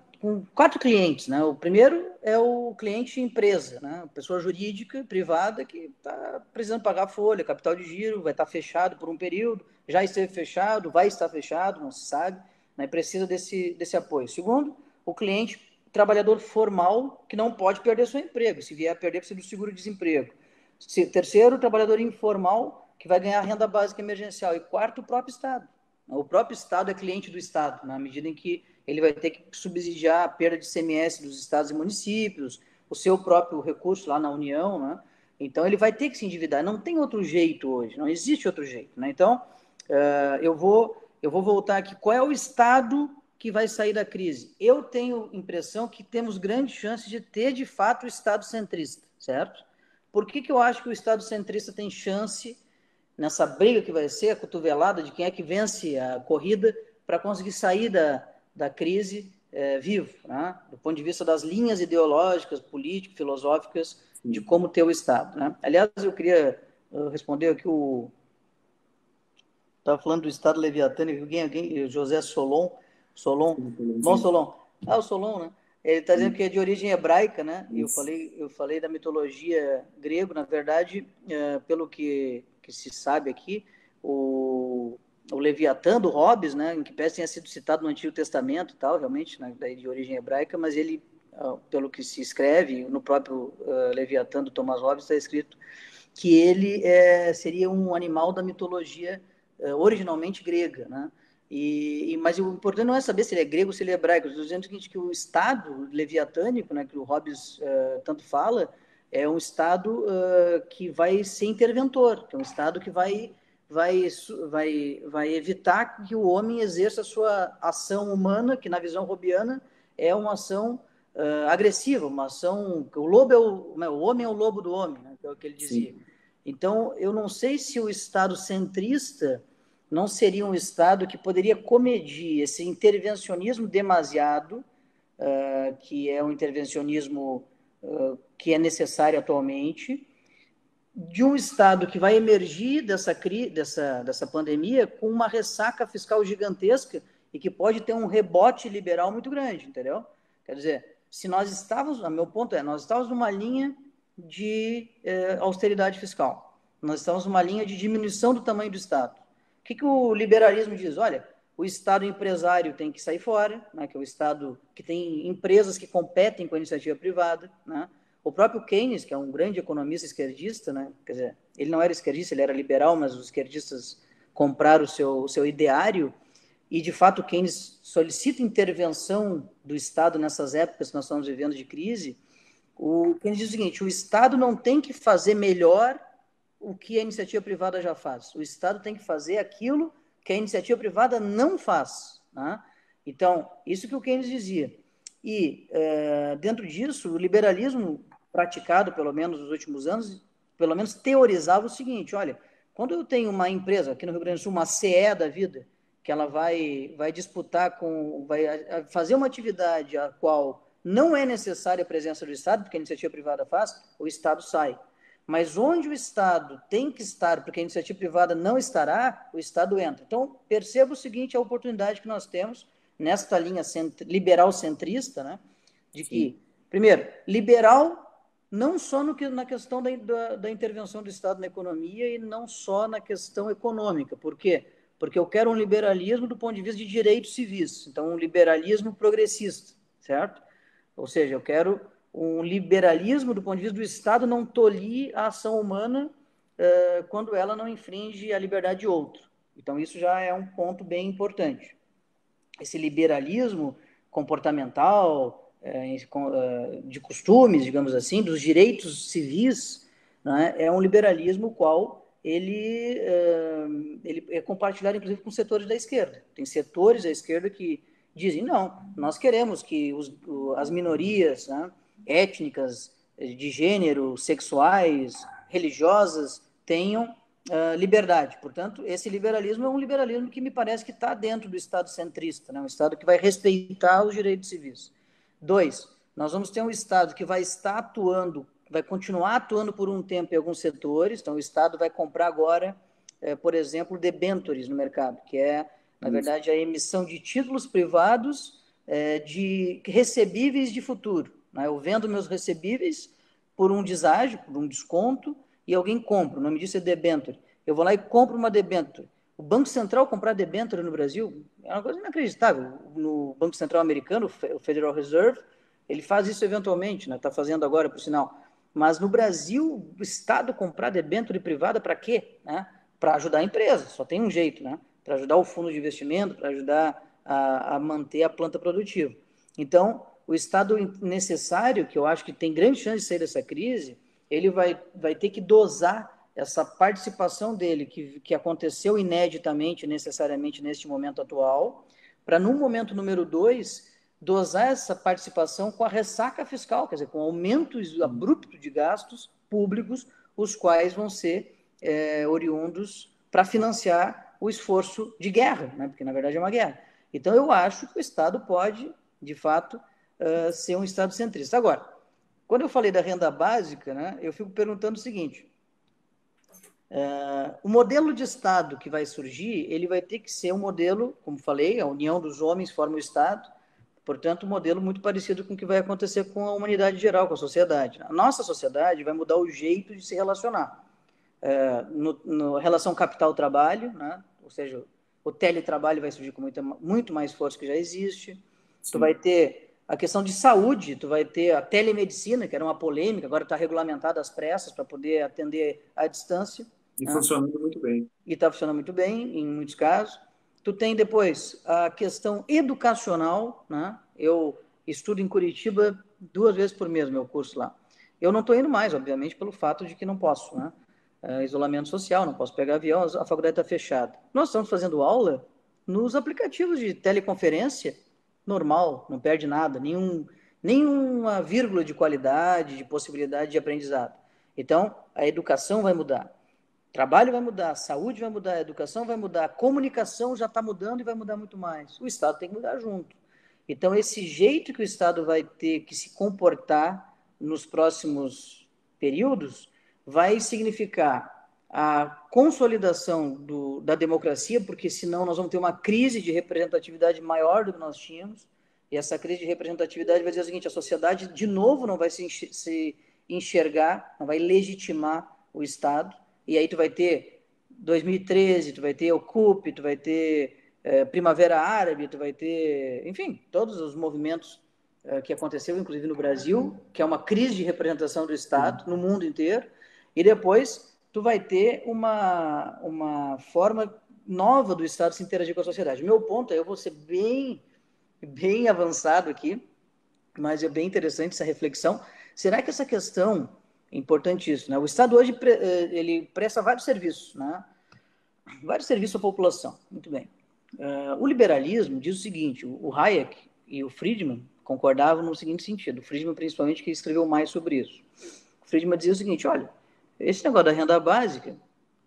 4 clientes. Né? O primeiro é o cliente empresa, né? Pessoa jurídica, privada, que está precisando pagar folha, capital de giro, vai estar fechado por um período, já esteve fechado, vai estar fechado, não se sabe, né? Precisa desse apoio. Segundo, o cliente trabalhador formal, que não pode perder seu emprego. Se vier a perder, precisa do seguro-desemprego. Terceiro, o trabalhador informal, que vai ganhar renda básica emergencial. E quarto, o próprio Estado. O próprio Estado é cliente do Estado, na medida em que ele vai ter que subsidiar a perda de ICMS dos estados e municípios, o seu próprio recurso lá na União, né? Então, ele vai ter que se endividar. Não tem outro jeito hoje, não existe outro jeito. Né? Então, eu vou voltar aqui. Qual é o Estado que vai sair da crise? Eu tenho impressão que temos grandes chances de ter, de fato, o Estado centrista, certo? Por que eu acho que o Estado centrista tem chance nessa briga que vai ser, a cotovelada de quem é que vence a corrida para conseguir sair da crise vivo, né? Do ponto de vista das linhas ideológicas, políticas, filosóficas, de como ter o Estado. Né? Aliás, eu queria responder aqui estava falando do Estado Leviatânico, José Solon, bom Solon, o Solon, né? Ele está dizendo que é de origem hebraica, né? E eu falei da mitologia grego, na verdade, pelo que se sabe aqui, o Leviatã do Hobbes, né, em que parece tenha sido citado no Antigo Testamento e tal, realmente, né, daí de origem hebraica, mas ele, pelo que se escreve, no próprio Leviatã do Thomas Hobbes está escrito que ele seria um animal da mitologia originalmente grega, né? Mas o importante não é saber se ele é grego ou se ele é hebraico. Estou dizendo o seguinte, que o Estado leviatânico, né, que o Hobbes tanto fala, é um Estado que vai ser interventor, que é um Estado que vai evitar que o homem exerça a sua ação humana, que na visão hobbiana é uma ação agressiva, uma ação que o homem é o lobo do homem, né, que é o que ele dizia. Sim. Então, eu não sei se o Estado centrista não seria um Estado que poderia comedir esse intervencionismo demasiado, que é um intervencionismo que é necessário atualmente, de um Estado que vai emergir dessa pandemia com uma ressaca fiscal gigantesca e que pode ter um rebote liberal muito grande, entendeu? Quer dizer, se nós estávamos, meu ponto nós estávamos numa linha de austeridade fiscal, nós estávamos numa linha de diminuição do tamanho do Estado. que o liberalismo diz? Olha, o Estado empresário tem que sair fora, né, que é o Estado que tem empresas que competem com a iniciativa privada, né? O próprio Keynes, que é um grande economista esquerdista, né, quer dizer, ele não era esquerdista, ele era liberal, mas os esquerdistas compraram o seu ideário, e de fato Keynes solicita intervenção do Estado nessas épocas que nós estamos vivendo de crise. O Keynes diz o seguinte: o Estado não tem que fazer melhor o que a iniciativa privada já faz. O Estado tem que fazer aquilo que a iniciativa privada não faz. Né? Então, isso que o Keynes dizia. E, dentro disso, o liberalismo praticado, pelo menos nos últimos anos, pelo menos teorizava o seguinte: olha, quando eu tenho uma empresa, aqui no Rio Grande do Sul, uma CE da vida, que ela vai disputar vai fazer uma atividade a qual não é necessária a presença do Estado, porque a iniciativa privada faz, o Estado sai. Mas onde o Estado tem que estar, porque a iniciativa privada não estará, o Estado entra. Então, perceba o seguinte, a oportunidade que nós temos nesta linha liberal centrista, né, de que, primeiro, liberal não só na questão da intervenção do Estado na economia e não só na questão econômica. Por quê? Porque eu quero um liberalismo do ponto de vista de direitos civis, então um liberalismo progressista, certo? Ou seja, eu quero um liberalismo do ponto de vista do Estado não tolir a ação humana quando ela não infringe a liberdade de outro. Então, isso já é um ponto bem importante. Esse liberalismo comportamental, de costumes, digamos assim, dos direitos civis, né, é um liberalismo qual ele é compartilhado, inclusive, com setores da esquerda. Tem setores da esquerda que dizem, não, nós queremos que as minorias, né, étnicas, de gênero, sexuais, religiosas, tenham liberdade. Portanto, esse liberalismo é um liberalismo que me parece que está dentro do Estado centrista, né? Um Estado que vai respeitar os direitos civis. 2, nós vamos ter um Estado que vai estar atuando, vai continuar atuando por um tempo em alguns setores. Então, o Estado vai comprar agora, por exemplo, debêntures no mercado, que é, na verdade, a emissão de títulos privados de recebíveis de futuro. Né? Eu vendo meus recebíveis por um deságio, por um desconto, e alguém compra, o nome disso é debênture. Eu vou lá e compro uma debênture. O Banco Central comprar debênture no Brasil é uma coisa inacreditável. No Banco Central americano, o Federal Reserve, ele faz isso eventualmente, né? Está fazendo agora, por sinal. Mas no Brasil, o Estado comprar debênture privada para quê? Né? Para ajudar a empresa, só tem um jeito, né? Para ajudar o fundo de investimento, para ajudar a manter a planta produtiva. Então, o Estado necessário, que eu acho que tem grande chance de sair dessa crise, ele vai ter que dosar essa participação dele, que aconteceu ineditamente, necessariamente, neste momento atual, para, no momento número 2, dosar essa participação com a ressaca fiscal, quer dizer, com aumento abrupto de gastos públicos, os quais vão ser oriundos para financiar o esforço de guerra, né? Porque, na verdade, é uma guerra. Então, eu acho que o Estado pode, de fato, ser um Estado centrista. Agora, quando eu falei da renda básica, né, eu fico perguntando o seguinte: o modelo de Estado que vai surgir, ele vai ter que ser um modelo, como falei, a união dos homens forma o Estado, portanto, um modelo muito parecido com o que vai acontecer com a humanidade geral, com a sociedade. A nossa sociedade vai mudar o jeito de se relacionar. No relação capital-trabalho, né, ou seja, o teletrabalho vai surgir com muito mais força que já existe. Sim. Tu vai ter a questão de saúde, tu vai ter a telemedicina, que era uma polêmica, agora está regulamentada às pressas para poder atender à distância. E funcionando muito bem. E está funcionando muito bem, em muitos casos. Tu tem depois a questão educacional, né? Eu estudo em Curitiba 2 vezes por mês, meu curso lá. Eu não estou indo mais, obviamente, pelo fato de que não posso, né? Isolamento social, não posso pegar avião, a faculdade está fechada. Nós estamos fazendo aula nos aplicativos de teleconferência, normal, não perde nada, nenhuma vírgula de qualidade, de possibilidade de aprendizado. Então, a educação vai mudar, o trabalho vai mudar, a saúde vai mudar, a educação vai mudar, a comunicação já está mudando e vai mudar muito mais. O Estado tem que mudar junto. Então, esse jeito que o Estado vai ter que se comportar nos próximos períodos vai significar a consolidação da democracia, porque senão nós vamos ter uma crise de representatividade maior do que nós tínhamos, e essa crise de representatividade vai dizer o seguinte: a sociedade, de novo, não vai se enxergar, não vai legitimar o Estado, e aí tu vai ter 2013, tu vai ter Ocupe, tu vai ter Primavera Árabe, tu vai ter, enfim, todos os movimentos que aconteceu, inclusive no Brasil, que é uma crise de representação do Estado no mundo inteiro, e depois tu vai ter uma forma nova do Estado se interagir com a sociedade. Meu ponto é, eu vou ser bem avançado aqui, mas é bem interessante essa reflexão. Será que essa questão, é importante isso, né? O Estado hoje ele presta vários serviços, né? Vários serviços à população, muito bem. O liberalismo diz o seguinte, o Hayek e o Friedman concordavam no seguinte sentido, o Friedman principalmente que escreveu mais sobre isso. O Friedman dizia o seguinte, olha, esse negócio da renda básica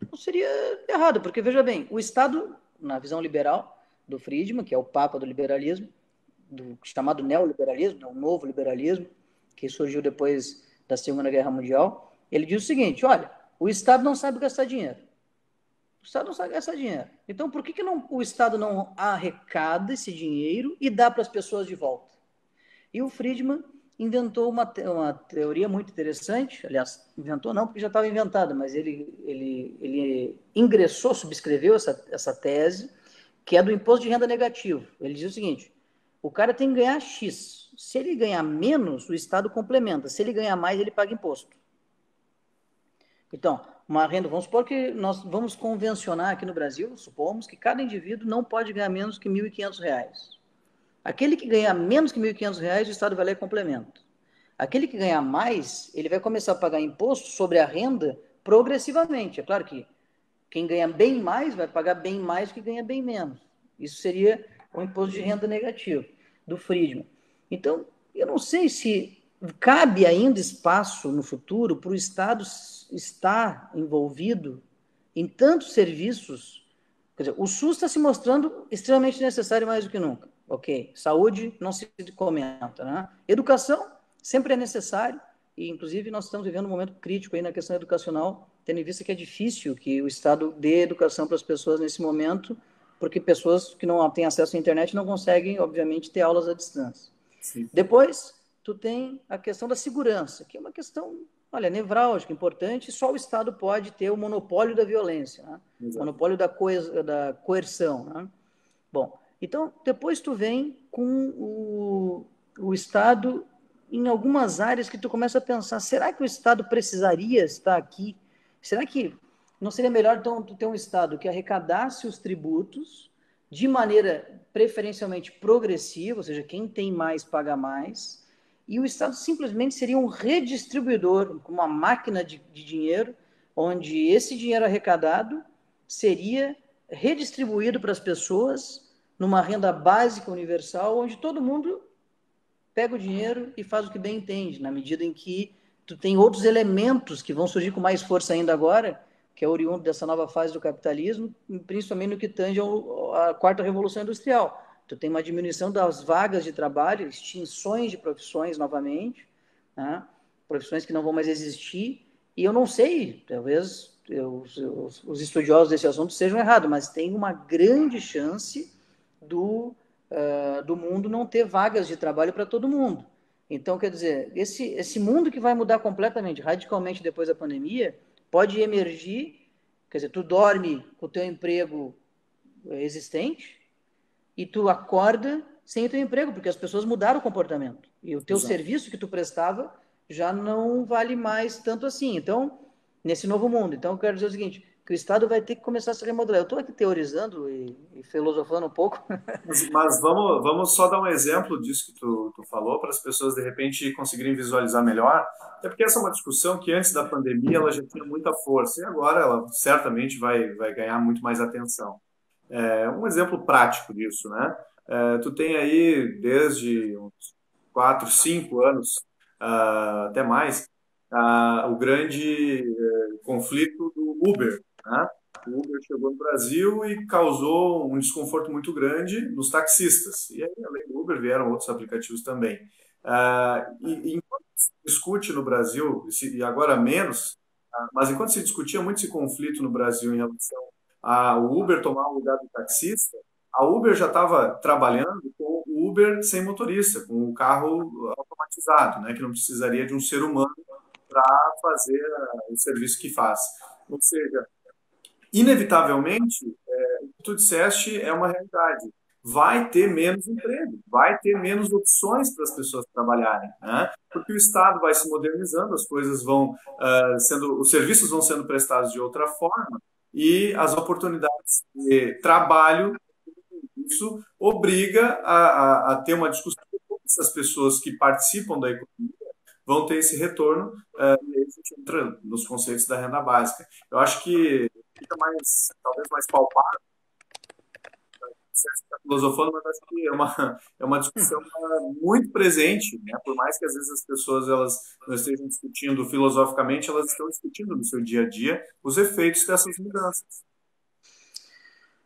não seria errado, porque veja bem, o Estado, na visão liberal do Friedman, que é o papa do liberalismo, do chamado neoliberalismo, o novo liberalismo, que surgiu depois da Segunda Guerra Mundial, ele diz o seguinte, olha, o Estado não sabe gastar dinheiro. O Estado não sabe gastar dinheiro. Então, por que o Estado não arrecada esse dinheiro e dá para as pessoas de volta? E o Friedman inventou uma teoria muito interessante, aliás, inventou não, porque já estava inventada, mas ele ingressou, subscreveu essa tese, que é do imposto de renda negativo. Ele diz o seguinte, o cara tem que ganhar X. Se ele ganhar menos, o Estado complementa. Se ele ganhar mais, ele paga imposto. Então, uma renda, vamos supor que nós vamos convencionar aqui no Brasil, supomos que cada indivíduo não pode ganhar menos que R$ 1.500. Aquele que ganhar menos que R$ 1.500, o Estado vai lá e complementa. Aquele que ganhar mais, ele vai começar a pagar imposto sobre a renda progressivamente. É claro que quem ganha bem mais vai pagar bem mais do que ganha bem menos. Isso seria o imposto de renda negativo do Friedman. Então, eu não sei se cabe ainda espaço no futuro para o Estado estar envolvido em tantos serviços. Quer dizer, o SUS está se mostrando extremamente necessário mais do que nunca. Ok, saúde não se comenta, né? Educação sempre é necessário e, inclusive, nós estamos vivendo um momento crítico aí na questão educacional, tendo em vista que é difícil que o Estado dê educação para as pessoas nesse momento, porque pessoas que não têm acesso à internet não conseguem, obviamente, ter aulas à distância. Sim. Depois, tu tem a questão da segurança, que é uma questão, olha, nevrálgica, importante, só o Estado pode ter o monopólio da violência, né? O monopólio da coerção, né? Bom, então, depois tu vem com o Estado em algumas áreas que tu começa a pensar, será que o Estado precisaria estar aqui? Será que não seria melhor, então, tu ter um Estado que arrecadasse os tributos de maneira preferencialmente progressiva, ou seja, quem tem mais paga mais, e o Estado simplesmente seria um redistribuidor, uma máquina de dinheiro, onde esse dinheiro arrecadado seria redistribuído para as pessoas numa renda básica universal, onde todo mundo pega o dinheiro e faz o que bem entende, na medida em que tu tem outros elementos que vão surgir com mais força ainda agora, que é oriundo dessa nova fase do capitalismo, principalmente no que tange à quarta revolução industrial. Tu tem uma diminuição das vagas de trabalho, extinções de profissões novamente, né? Profissões que não vão mais existir, e eu não sei, talvez os estudiosos desse assunto sejam errados, mas tem uma grande chance do mundo não ter vagas de trabalho para todo mundo. Então, quer dizer, esse mundo que vai mudar completamente, radicalmente depois da pandemia, pode emergir, quer dizer, tu dorme com o teu emprego existente e tu acorda sem o teu emprego, porque as pessoas mudaram o comportamento. E o teu serviço que tu prestava já não vale mais tanto assim. Então, nesse novo mundo. Então, eu quero dizer o seguinte, que o Estado vai ter que começar a se remodelar. Eu estou aqui teorizando e filosofando um pouco. Mas vamos só dar um exemplo disso que tu falou, para as pessoas, de repente, conseguirem visualizar melhor. Até porque essa é uma discussão que, antes da pandemia, ela já tinha muita força. E agora ela certamente vai ganhar muito mais atenção. Um exemplo prático disso, né? Tu tem aí, desde uns 4, 5 anos, até mais, o grande conflito do Uber, né? O Uber chegou no Brasil e causou um desconforto muito grande nos taxistas. E aí, além do Uber, vieram outros aplicativos também. E enquanto se discute no Brasil, e agora menos, mas enquanto se discutia muito esse conflito no Brasil em relação ao Uber tomar o lugar do taxista, a Uber já estava trabalhando com o Uber sem motorista, com o carro automatizado, né, que não precisaria de um ser humano para fazer o serviço que faz. Ou seja, inevitavelmente, o que tu disseste é uma realidade. Vai ter menos emprego, vai ter menos opções para as pessoas trabalharem, né? Porque o Estado vai se modernizando, as coisas vão os serviços vão sendo prestados de outra forma e as oportunidades de trabalho, isso obriga a ter uma discussão de como essas pessoas que participam da economia vão ter esse retorno, e aí a gente entra nos conceitos da renda básica. Eu acho que fica talvez mais palpável, você está filosofando, mas acho que é uma discussão muito presente, né? Por mais que às vezes as pessoas elas não estejam discutindo filosoficamente, elas estão discutindo no seu dia a dia os efeitos dessas mudanças.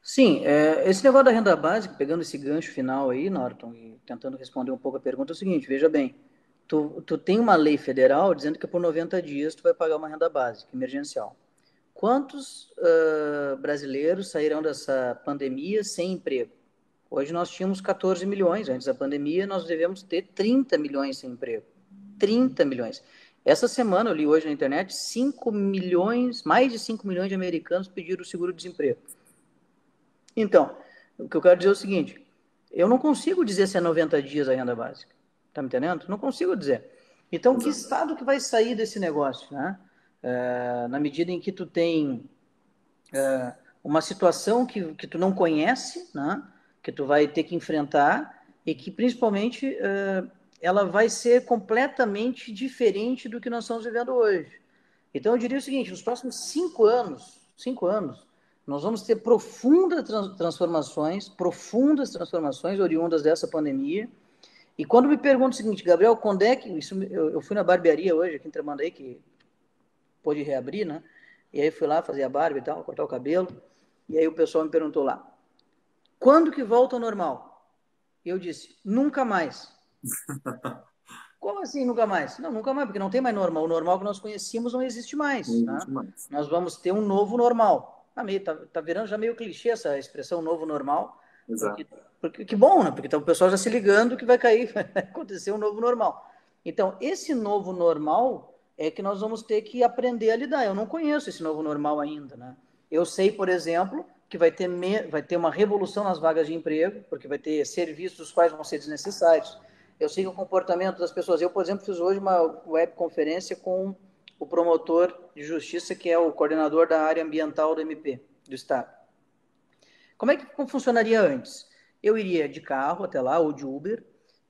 Sim, esse negócio da renda básica, pegando esse gancho final aí, Norton, e tentando responder um pouco a pergunta, é o seguinte, veja bem, tu tem uma lei federal dizendo que por 90 dias tu vai pagar uma renda básica emergencial. Quantos brasileiros sairão dessa pandemia sem emprego? Hoje nós tínhamos 14 milhões, antes da pandemia nós devemos ter 30 milhões sem emprego. 30 milhões. Essa semana eu li hoje na internet, 5 milhões, mais de 5 milhões de americanos pediram o seguro-desemprego. Então, o que eu quero dizer é o seguinte, eu não consigo dizer se é 90 dias a renda básica, tá me entendendo? Não consigo dizer. Então, que estado que vai sair desse negócio, né? Na medida em que tu tem uma situação que tu não conhece, né? Que tu vai ter que enfrentar e que, principalmente, ela vai ser completamente diferente do que nós estamos vivendo hoje. Então, eu diria o seguinte, nos próximos 5 anos, nós vamos ter profundas transformações oriundas dessa pandemia. E quando me perguntam o seguinte, Gabriel, quando é que... eu fui na barbearia hoje, aqui em Tramandaí, que pôde reabrir, né? E aí fui lá fazer a barba e tal, cortar o cabelo. E aí o pessoal me perguntou lá, quando que volta ao normal? E eu disse, nunca mais. Como assim nunca mais? Não, nunca mais, porque não tem mais normal. O normal que nós conhecíamos não existe mais. Não Né? existe mais. Nós vamos ter um novo normal. Tá virando já meio clichê essa expressão novo normal. Exato. Porque que bom, né? Porque tá o pessoal já se ligando que vai cair, vai acontecer um novo normal. Então, esse novo normal é que nós vamos ter que aprender a lidar. Eu não conheço esse novo normal ainda, né? Eu sei, por exemplo, que vai ter uma revolução nas vagas de emprego, porque vai ter serviços dos quais vão ser desnecessários. Eu sei o comportamento das pessoas. Eu, por exemplo, fiz hoje uma webconferência com o promotor de justiça, que é o coordenador da área ambiental do MP, do Estado. Como é que funcionaria antes? Eu iria de carro até lá, ou de Uber.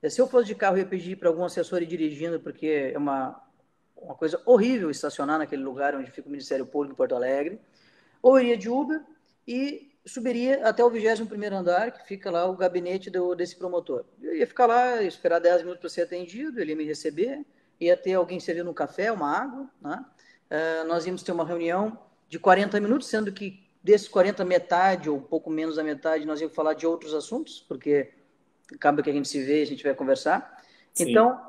Se eu fosse de carro, eu ia pedir para algum assessor ir dirigindo, porque é uma coisa horrível estacionar naquele lugar onde fica o Ministério Público em Porto Alegre. Ou eu iria de Uber e subiria até o 21º andar, que fica lá o gabinete desse promotor. Eu ia ficar lá, esperar 10 minutos para ser atendido, ele ia me receber, ia ter alguém servindo um café, uma água, né? Nós íamos ter uma reunião de 40 minutos, sendo que desses 40, metade ou um pouco menos da metade, nós íamos falar de outros assuntos, porque acaba que a gente se vê e a gente vai conversar. Sim. Então,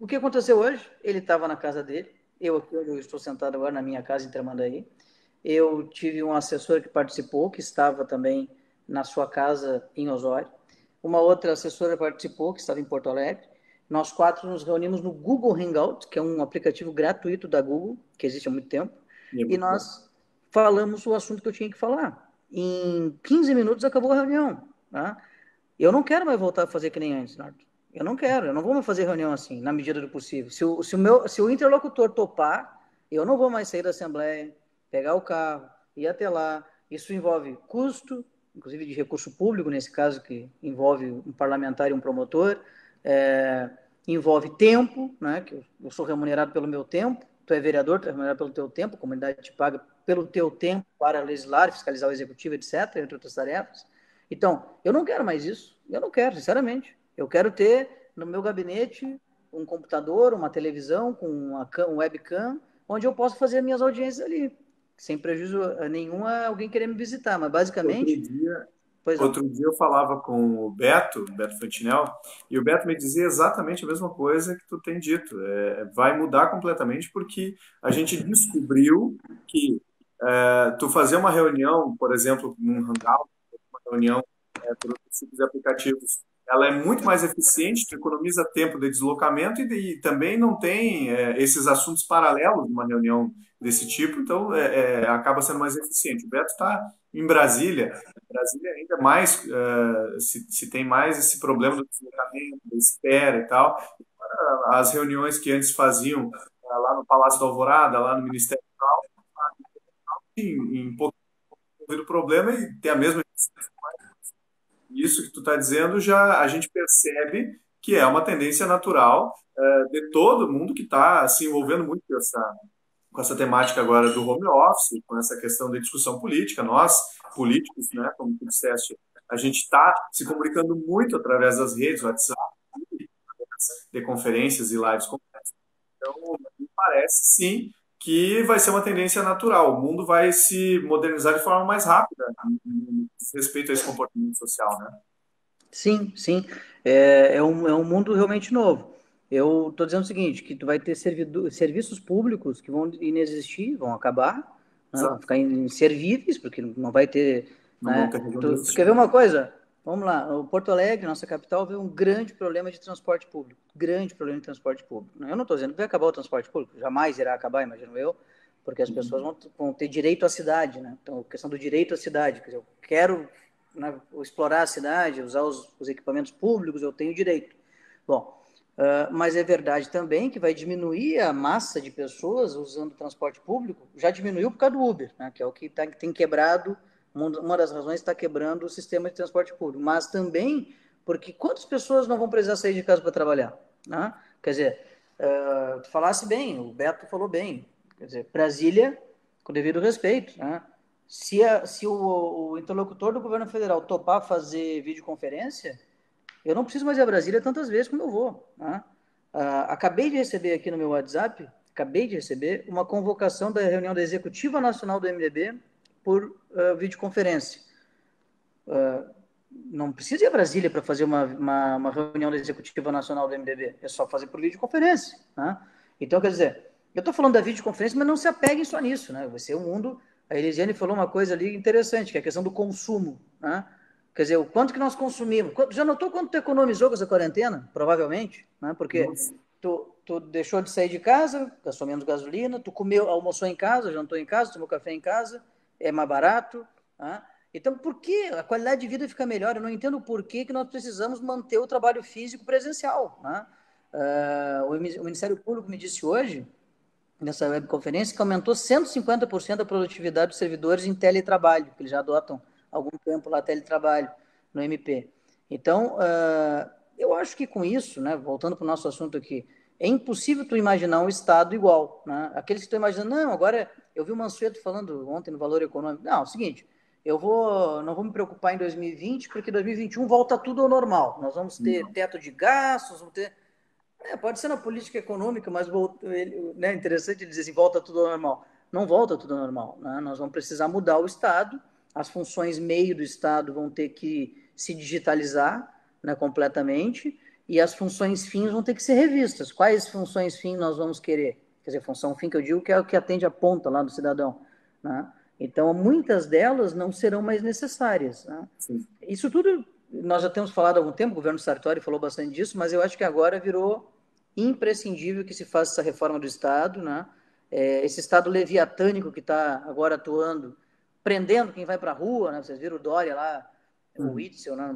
o que aconteceu hoje? Ele estava na casa dele, eu estou sentado agora na minha casa em Tramandaí. Eu tive um assessor que participou, que estava também na sua casa em Osório. Uma outra assessora participou, que estava em Porto Alegre. Nós 4 nos reunimos no Google Hangout, que é um aplicativo gratuito da Google, que existe há muito tempo. E nós falamos o assunto que eu tinha que falar. Em 15 minutos acabou a reunião. Tá? Eu não quero mais voltar a fazer que nem antes, Nardo. Eu não vou mais fazer reunião assim, na medida do possível. Se o interlocutor topar, eu não vou mais sair da Assembleia, pegar o carro, ir até lá. Isso envolve custo, inclusive de recurso público, nesse caso que envolve um parlamentar e um promotor, envolve tempo, né, que eu sou remunerado pelo meu tempo, tu é vereador, tu é remunerado pelo teu tempo, a comunidade te paga pelo teu tempo para legislar, fiscalizar o executivo, etc., entre outras tarefas. Então, eu não quero mais isso, eu não quero, sinceramente. Eu quero ter no meu gabinete um computador, uma televisão com um webcam, onde eu posso fazer minhas audiências ali, sem prejuízo nenhum a alguém querer me visitar, mas basicamente... Outro dia eu falava com o Beto Fantinel, e o Beto me dizia exatamente a mesma coisa que tu tem dito. Vai mudar completamente porque a gente descobriu que tu fazer uma reunião, por exemplo, num Hangout, uma reunião por outros tipos de aplicativos ela é muito mais eficiente, tu economiza tempo de deslocamento e também não tem esses assuntos paralelos numa reunião desse tipo, então acaba sendo mais eficiente. O Beto está em Brasília, Brasília ainda mais se tem mais esse problema do deslocamento, da espera e tal. As reuniões que antes faziam lá no Palácio da Alvorada, lá no Ministério em pouco resolvido o problema e tem a mesma. Isso que tu está dizendo, já a gente percebe que é uma tendência natural de todo mundo que está se envolvendo muito com essa temática agora do home office, com essa questão da discussão política. Nós, políticos, né, como tu disseste, a gente está se comunicando muito através das redes, WhatsApp, de conferências e lives. Então, me parece, sim, que vai ser uma tendência natural. O mundo vai se modernizar de forma mais rápida em respeito a esse comportamento social, né? Sim, sim. É um mundo realmente novo. Eu estou dizendo o seguinte, que tu vai ter serviços públicos que vão inexistir, vão acabar, né, vão Exato. ficar inservíveis, porque não vai ter, Não vão né? ter razão de Tu existir. quer ver uma coisa? Vamos lá, o Porto Alegre, nossa capital, vê um grande problema de transporte público. Grande problema de transporte público. Eu não estou dizendo que vai acabar o transporte público, jamais irá acabar, imagino eu, porque as pessoas vão ter direito à cidade, né? Então, a questão do direito à cidade, quer dizer, eu quero, né, explorar a cidade, usar os equipamentos públicos, eu tenho direito. Bom, mas é verdade também que vai diminuir a massa de pessoas usando o transporte público. Já diminuiu por causa do Uber, né, que é o que tem quebrado, uma das razões está quebrando o sistema de transporte público. Mas também porque quantas pessoas não vão precisar sair de casa para trabalhar? Né? Quer dizer, tu falasse bem, o Beto falou bem. Quer dizer, Brasília, com devido respeito, né? Se o interlocutor do governo federal topar fazer videoconferência, eu não preciso mais ir a Brasília tantas vezes como eu vou. Né? Acabei de receber aqui no meu WhatsApp, uma convocação da reunião da Executiva Nacional do MDB por videoconferência. Não precisa ir a Brasília para fazer uma reunião da Executiva Nacional do MDB, é só fazer por videoconferência. Né? Então, quer dizer, eu estou falando da videoconferência, mas não se apeguem só nisso. Né? Vai ser um mundo. A Elisiane falou uma coisa ali interessante, que é a questão do consumo. Né? Quer dizer, o quanto que nós consumimos. Já notou quanto tu economizou com essa quarentena? Provavelmente. Né? Porque Nossa. tu deixou de sair de casa, gastou menos gasolina, tu almoçou em casa, jantou em casa, tomou café em casa, é mais barato. Né? Então, por que a qualidade de vida fica melhor? Eu não entendo por que nós precisamos manter o trabalho físico presencial. Né? O Ministério Público me disse hoje, nessa webconferência, que aumentou 150% a produtividade dos servidores em teletrabalho, que eles já adotam há algum tempo lá teletrabalho no MP. Então, eu acho que com isso, né, voltando para o nosso assunto aqui, é impossível tu imaginar um Estado igual. Né? Aqueles que estão imaginando, não, agora eu vi o Mansueto falando ontem no Valor Econômico. Não, é o seguinte, não vou me preocupar em 2020, porque 2021 volta tudo ao normal. Nós vamos ter teto de gastos, vamos ter. Pode ser na política econômica, mas né, interessante ele dizer assim, volta tudo ao normal. Não volta tudo ao normal. Né? Nós vamos precisar mudar o Estado, as funções meio do Estado vão ter que se digitalizar, né, completamente, e as funções fins vão ter que ser revistas. Quais funções fins nós vamos querer? Quer dizer, função fim que eu digo que é o que atende a ponta lá do cidadão. Né? Então, muitas delas não serão mais necessárias. Né? Isso tudo nós já temos falado há algum tempo, o governo Sartori falou bastante disso, mas eu acho que agora virou imprescindível que se faça essa reforma do Estado, né? Esse Estado leviatânico que está agora atuando, prendendo quem vai para a rua, né? Vocês viram o Dória lá, o Witzel, né?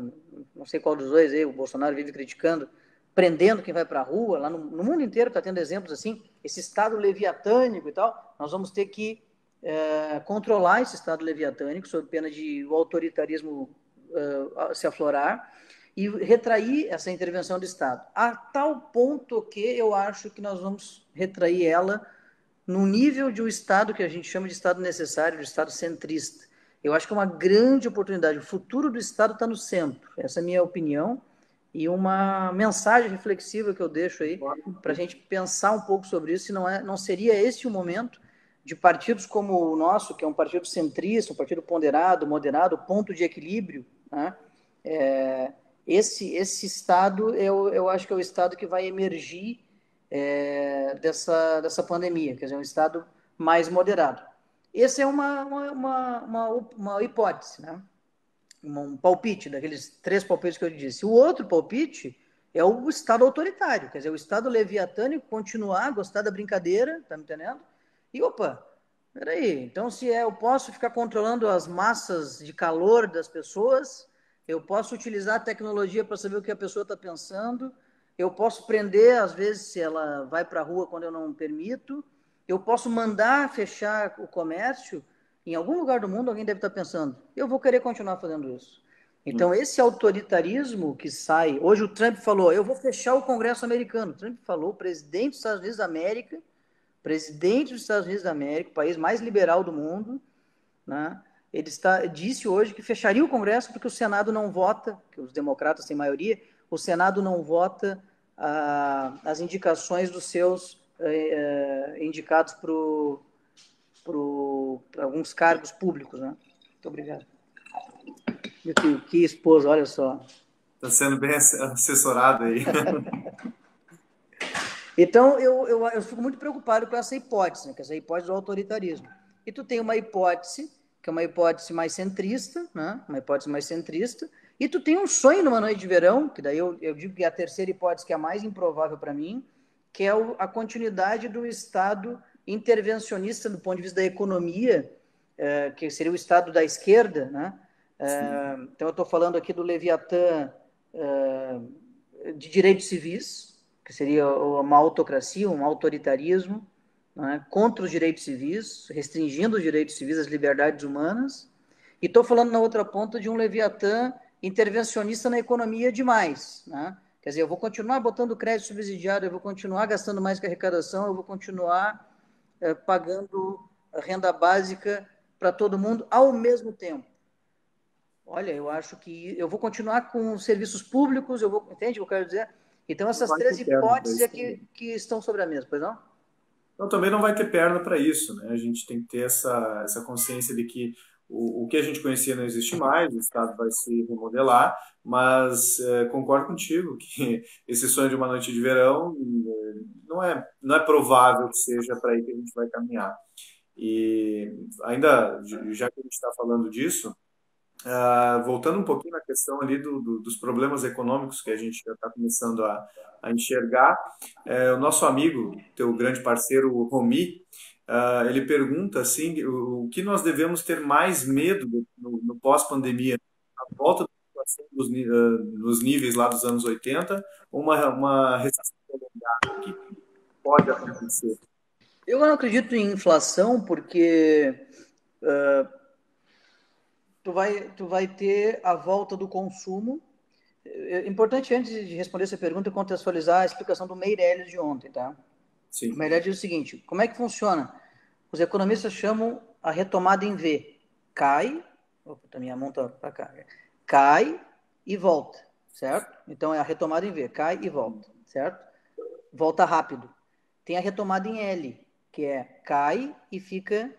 Não sei qual dos dois aí, o Bolsonaro vive criticando, prendendo quem vai para a rua, lá no mundo inteiro está tendo exemplos assim, esse Estado leviatânico e tal, nós vamos ter que controlar esse Estado leviatânico, sob pena de o autoritarismo se aflorar, e retrair essa intervenção do Estado, a tal ponto que eu acho que nós vamos retrair ela no nível de um Estado que a gente chama de Estado necessário, de Estado centrista. Eu acho que é uma grande oportunidade. O futuro do Estado está no centro. Essa é a minha opinião e uma mensagem reflexiva que eu deixo aí para a gente pensar um pouco sobre isso, se não seria esse o momento de partidos como o nosso, que é um partido centrista, um partido ponderado, moderado, ponto de equilíbrio, né? Esse Estado, eu acho que é o Estado que vai emergir dessa pandemia, quer dizer, um Estado mais moderado. Essa é uma hipótese, né? um palpite, daqueles 3 palpites que eu disse. O outro palpite é o Estado autoritário, quer dizer, o Estado leviatânico continuar a gostar da brincadeira, tá me entendendo? E, opa, peraí, então se eu posso ficar controlando as massas de calor das pessoas, eu posso utilizar a tecnologia para saber o que a pessoa está pensando, eu posso prender, às vezes, se ela vai para a rua quando eu não permito, eu posso mandar fechar o comércio. Em algum lugar do mundo alguém deve estar pensando, eu vou querer continuar fazendo isso. Então, esse autoritarismo que sai... Hoje o Trump falou, eu vou fechar o Congresso americano. O Trump falou, presidente dos Estados Unidos da América, o país mais liberal do mundo, né? Ele disse hoje que fecharia o Congresso porque o Senado não vota, que os democratas têm maioria, o Senado não vota as indicações dos seus indicados para alguns cargos públicos, né? Muito obrigado. Que esposa, olha só. Está sendo bem assessorado aí. Então, eu fico muito preocupado com essa hipótese, né? Que essa hipótese do autoritarismo. E tu tem uma hipótese, que é uma hipótese mais centrista, né? Uma hipótese mais centrista, e tu tem um sonho numa noite de verão, que daí eu digo que é a terceira hipótese, que é a mais improvável para mim, que é a continuidade do Estado intervencionista do ponto de vista da economia, que seria o Estado da esquerda, né? Então, eu estou falando aqui do Leviatã de direitos civis, que seria uma autocracia, um autoritarismo, né, contra os direitos civis, restringindo os direitos civis, as liberdades humanas. E estou falando na outra ponta de um Leviatã intervencionista na economia demais. Né? Quer dizer, eu vou continuar botando crédito subsidiado, eu vou continuar gastando mais que arrecadação, eu vou continuar pagando a renda básica para todo mundo ao mesmo tempo. Olha, eu acho que eu vou continuar com serviços públicos, entende o que eu quero dizer? Então, essas 3 hipóteses aqui que estão sobre a mesa, pois não? Então, também não vai ter perna para isso, né? A gente tem que ter essa consciência de que o que a gente conhecia não existe mais, o Estado vai se remodelar, mas concordo contigo que esse sonho de uma noite de verão não é provável que seja para aí que a gente vai caminhar. E ainda, já que a gente está falando disso, voltando um pouquinho na questão ali dos problemas econômicos que a gente já está começando a enxergar, o nosso amigo, teu grande parceiro, o Romi, ele pergunta assim, o que nós devemos ter mais medo no pós-pandemia, a volta da situação nos níveis lá dos anos 80, ou uma recessão prolongada que pode acontecer? Eu não acredito em inflação porque tu vai ter a volta do consumo. É importante, antes de responder essa pergunta, contextualizar a explicação do Meirelles de ontem, tá? Sim. O Meirelles diz o seguinte, como é que funciona? Os economistas chamam a retomada em V. Cai, opa, minha mão tá para cá, cai e volta, certo? Então, é a retomada em V, cai e volta, certo? Volta rápido. Tem a retomada em L, que é cai e fica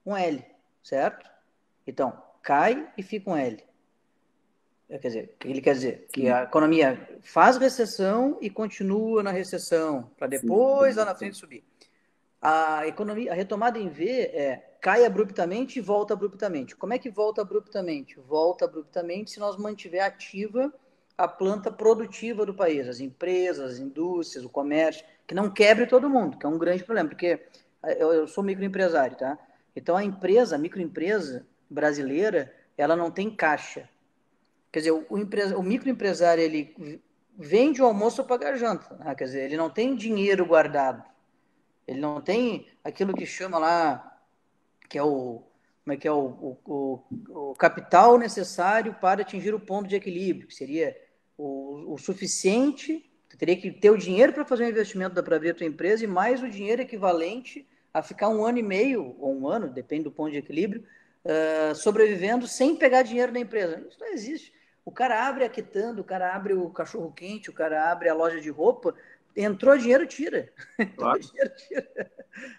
um L, certo? Então, cai e fica um L. Quer dizer, o que ele quer dizer? Que a economia faz recessão e continua na recessão, para depois, lá na frente, subir. A retomada em V cai abruptamente e volta abruptamente. Como é que volta abruptamente? Volta abruptamente se nós mantiver ativa a planta produtiva do país, as empresas, as indústrias, o comércio, que não quebre todo mundo, que é um grande problema, porque eu sou microempresário, tá? Então, a microempresa brasileira, ela não tem caixa. Quer dizer, o microempresário, ele vende o almoço para pagar a janta, né? Quer dizer, ele não tem dinheiro guardado. Ele não tem aquilo que chama lá, que é o capital necessário para atingir o ponto de equilíbrio, que seria o suficiente, tu teria que ter o dinheiro para fazer um investimento para abrir a tua empresa e mais o dinheiro equivalente a ficar 1 ano e meio, ou 1 ano, depende do ponto de equilíbrio, sobrevivendo sem pegar dinheiro na empresa. Isso não existe. O cara abre a quitanda, o cara abre o cachorro-quente, o cara abre a loja de roupa, entrou dinheiro, tira. Claro. Entrou dinheiro, tira.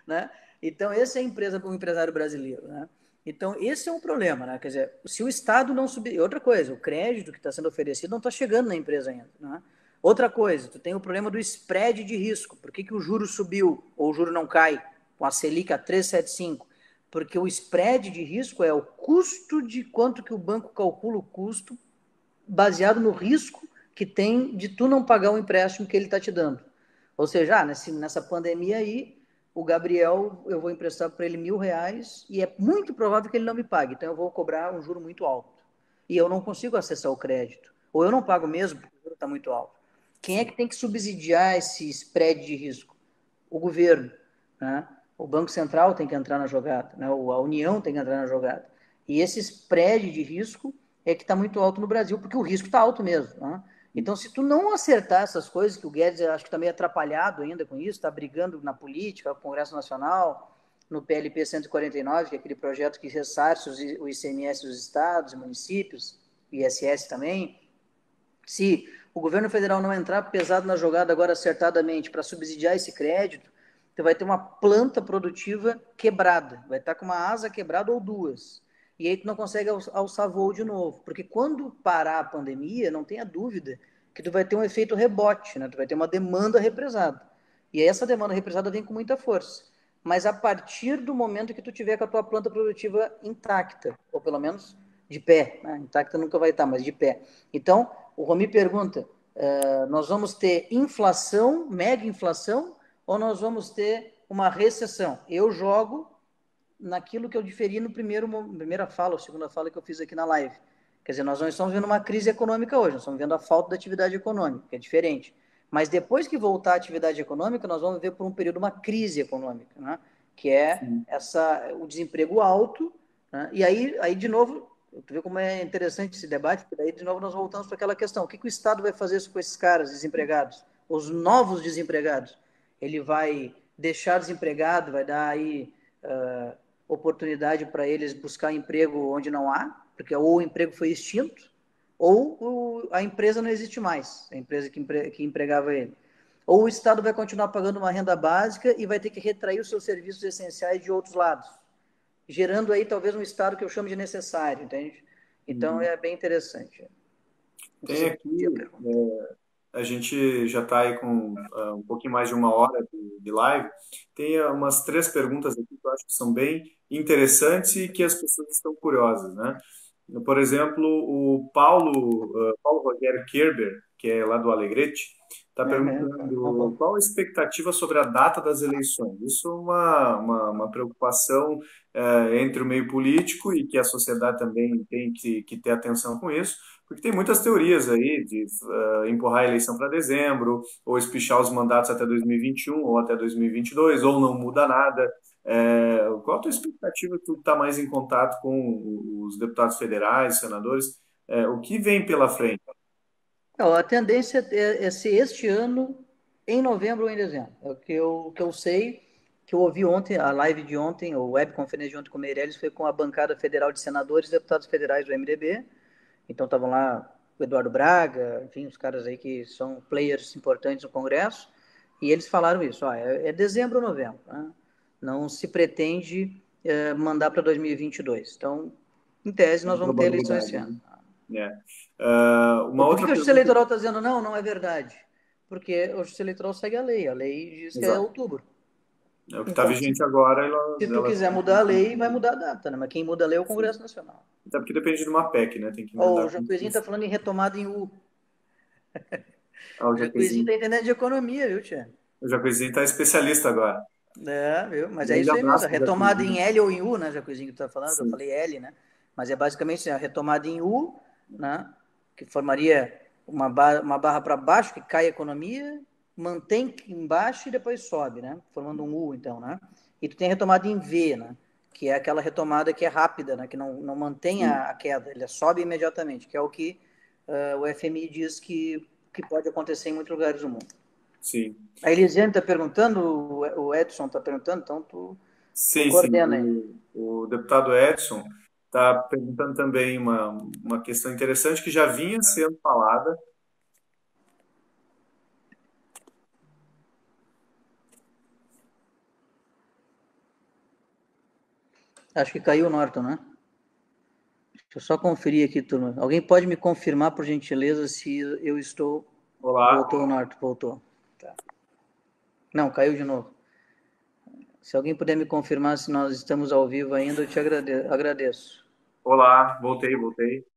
Né? Então, esse é a empresa para o empresário brasileiro. Né? Então, esse é um problema. Né? Quer dizer, se o Estado não subir... Outra coisa, o crédito que está sendo oferecido não está chegando na empresa ainda. Né? Outra coisa, tu tem o problema do spread de risco. Por que o juro subiu ou o juro não cai? Com a Selic a 3,75. Porque o spread de risco é o custo de quanto que o banco calcula o custo baseado no risco que tem de tu não pagar o empréstimo que ele está te dando. Ou seja, nessa pandemia aí, o Gabriel, eu vou emprestar para ele R$ 1.000 e é muito provável que ele não me pague. Então eu vou cobrar um juro muito alto. E eu não consigo acessar o crédito. Ou eu não pago mesmo, porque o juro está muito alto. Quem é que tem que subsidiar esse spread de risco? O governo, né? O Banco Central tem que entrar na jogada, né? A União tem que entrar na jogada. E esse spread de risco é que está muito alto no Brasil, porque o risco está alto mesmo, né? Então, se tu não acertar essas coisas, que o Guedes acho que está meio atrapalhado ainda com isso, está brigando na política, no Congresso Nacional, no PLP 149, que é aquele projeto que ressarce o ICMS dos estados e municípios, ISS também. Se o governo federal não entrar pesado na jogada agora acertadamente para subsidiar esse crédito, tu vai ter uma planta produtiva quebrada, vai estar com uma asa quebrada ou duas. E aí tu não consegue alçar voo de novo, porque quando parar a pandemia, não tenha dúvida que tu vai ter um efeito rebote, né? Tu vai ter uma demanda represada. E aí essa demanda represada vem com muita força. Mas a partir do momento que tu tiver com a tua planta produtiva intacta, ou pelo menos de pé, né? Intacta nunca vai estar, mas de pé. Então, o Romi pergunta, nós vamos ter inflação, mega inflação, ou nós vamos ter uma recessão? Eu jogo naquilo que eu diferi no primeira fala, ou segunda fala que eu fiz aqui na live. Quer dizer, nós não estamos vendo uma crise econômica hoje, nós estamos vendo a falta da atividade econômica, que é diferente. Mas depois que voltar a atividade econômica, nós vamos ver por um período uma crise econômica, né? Que é o desemprego alto, né? E aí, de novo, tu vê como é interessante esse debate, porque daí, de novo, nós voltamos para aquela questão. O que o Estado vai fazer com esses caras desempregados? Os novos desempregados? Ele vai deixar desempregado, vai dar aí oportunidade para eles buscar emprego onde não há, porque ou o emprego foi extinto, ou a empresa não existe mais, a empresa que empregava ele. Ou o Estado vai continuar pagando uma renda básica e vai ter que retrair os seus serviços essenciais de outros lados, gerando aí talvez um Estado que eu chamo de necessário, entende? Então é bem interessante. Tem aqui, a gente já está aí com um pouquinho mais de uma hora de live. Tem umas 3 perguntas aqui que eu acho que são bem interessantes e que as pessoas estão curiosas, né? Por exemplo, o Paulo Rogério Kerber, que é lá do Alegrete, está perguntando qual a expectativa sobre a data das eleições. Isso é uma preocupação entre o meio político e que a sociedade também tem que ter atenção com isso, porque tem muitas teorias aí de empurrar a eleição para dezembro, ou espichar os mandatos até 2021 ou até 2022, ou não muda nada. Qual a tua expectativa? Tu está mais em contato com os deputados federais, senadores? O que vem pela frente? A tendência é ser este ano, em novembro ou em dezembro. É o que eu sei, que eu ouvi ontem, a live de ontem, a webconferência de ontem com o Meirelles, foi com a bancada federal de senadores e deputados federais do MDB. Então estavam lá o Eduardo Braga, enfim, os caras aí que são players importantes no Congresso, e eles falaram isso, é dezembro ou novembro, né? Não se pretende mandar para 2022. Então, em tese, nós vamos ter eleições esse ano. Por que a Justiça Eleitoral está dizendo não é verdade? Porque a Justiça Eleitoral segue a lei diz que é outubro. É o que está vigente agora. Se tu quiser mudar a lei, vai mudar a data, né? Mas quem muda a lei é o Congresso Nacional. Até porque depende de uma PEC, né? Tem que o Jacuizinho está falando em retomada em U. O Jacuizinho está entendendo de economia, viu, Tia? O Jacuizinho está especialista agora. Viu? Mas é isso aí mesmo. A retomada em L ou em U, né, Jacuizinho, que tu está falando, eu falei L, né? Mas é basicamente a retomada em U, né? Que formaria uma barra para baixo, que cai a economia, mantém embaixo e depois sobe, né? Formando um U, então, né? E tu tem a retomada em V, né? Que é aquela retomada que é rápida, né? Que não mantém a queda, ele sobe imediatamente, que é o que o FMI diz que pode acontecer em muitos lugares do mundo. Sim. A Elisiane está perguntando, o Edson está perguntando, então tu coordena aí. O deputado Edson está perguntando também uma questão interessante que já vinha sendo falada. Acho que caiu o Norton, né? Deixa eu só conferir aqui, turma. Alguém pode me confirmar, por gentileza, se eu estou... Olá. Voltou o Norton, voltou. Tá. Não, caiu de novo. Se alguém puder me confirmar se nós estamos ao vivo ainda, eu te agradeço. Olá, voltei.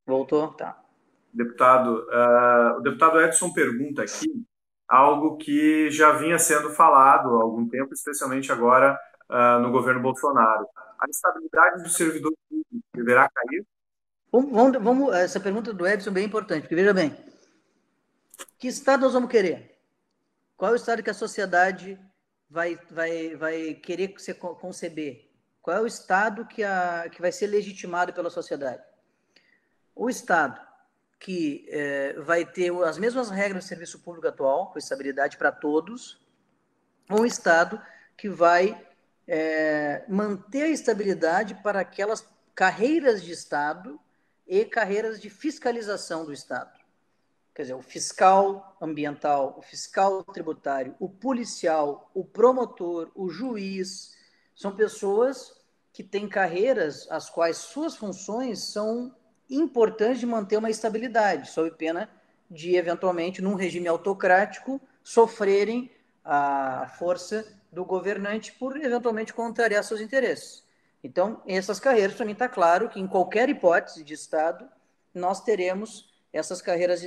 Voltou? Tá. Deputado, o deputado Edson pergunta aqui algo que já vinha sendo falado há algum tempo, especialmente agora no governo Bolsonaro. A estabilidade do servidor público deverá cair? Essa pergunta do Edson é bem importante, porque veja bem, que Estado nós vamos querer? Qual é o Estado que a sociedade vai querer conceber? Qual é o Estado que vai ser legitimado pela sociedade? O Estado que vai ter as mesmas regras do serviço público atual, com estabilidade para todos, ou um Estado que vai manter a estabilidade para aquelas carreiras de Estado e carreiras de fiscalização do Estado. Quer dizer, o fiscal ambiental, o fiscal tributário, o policial, o promotor, o juiz, são pessoas que têm carreiras as quais suas funções são importantes de manter uma estabilidade, sob pena de, eventualmente, num regime autocrático, sofrerem a força do governante por, eventualmente, contrariar seus interesses. Então, essas carreiras, para mim, está claro que, em qualquer hipótese de Estado, nós teremos essas carreiras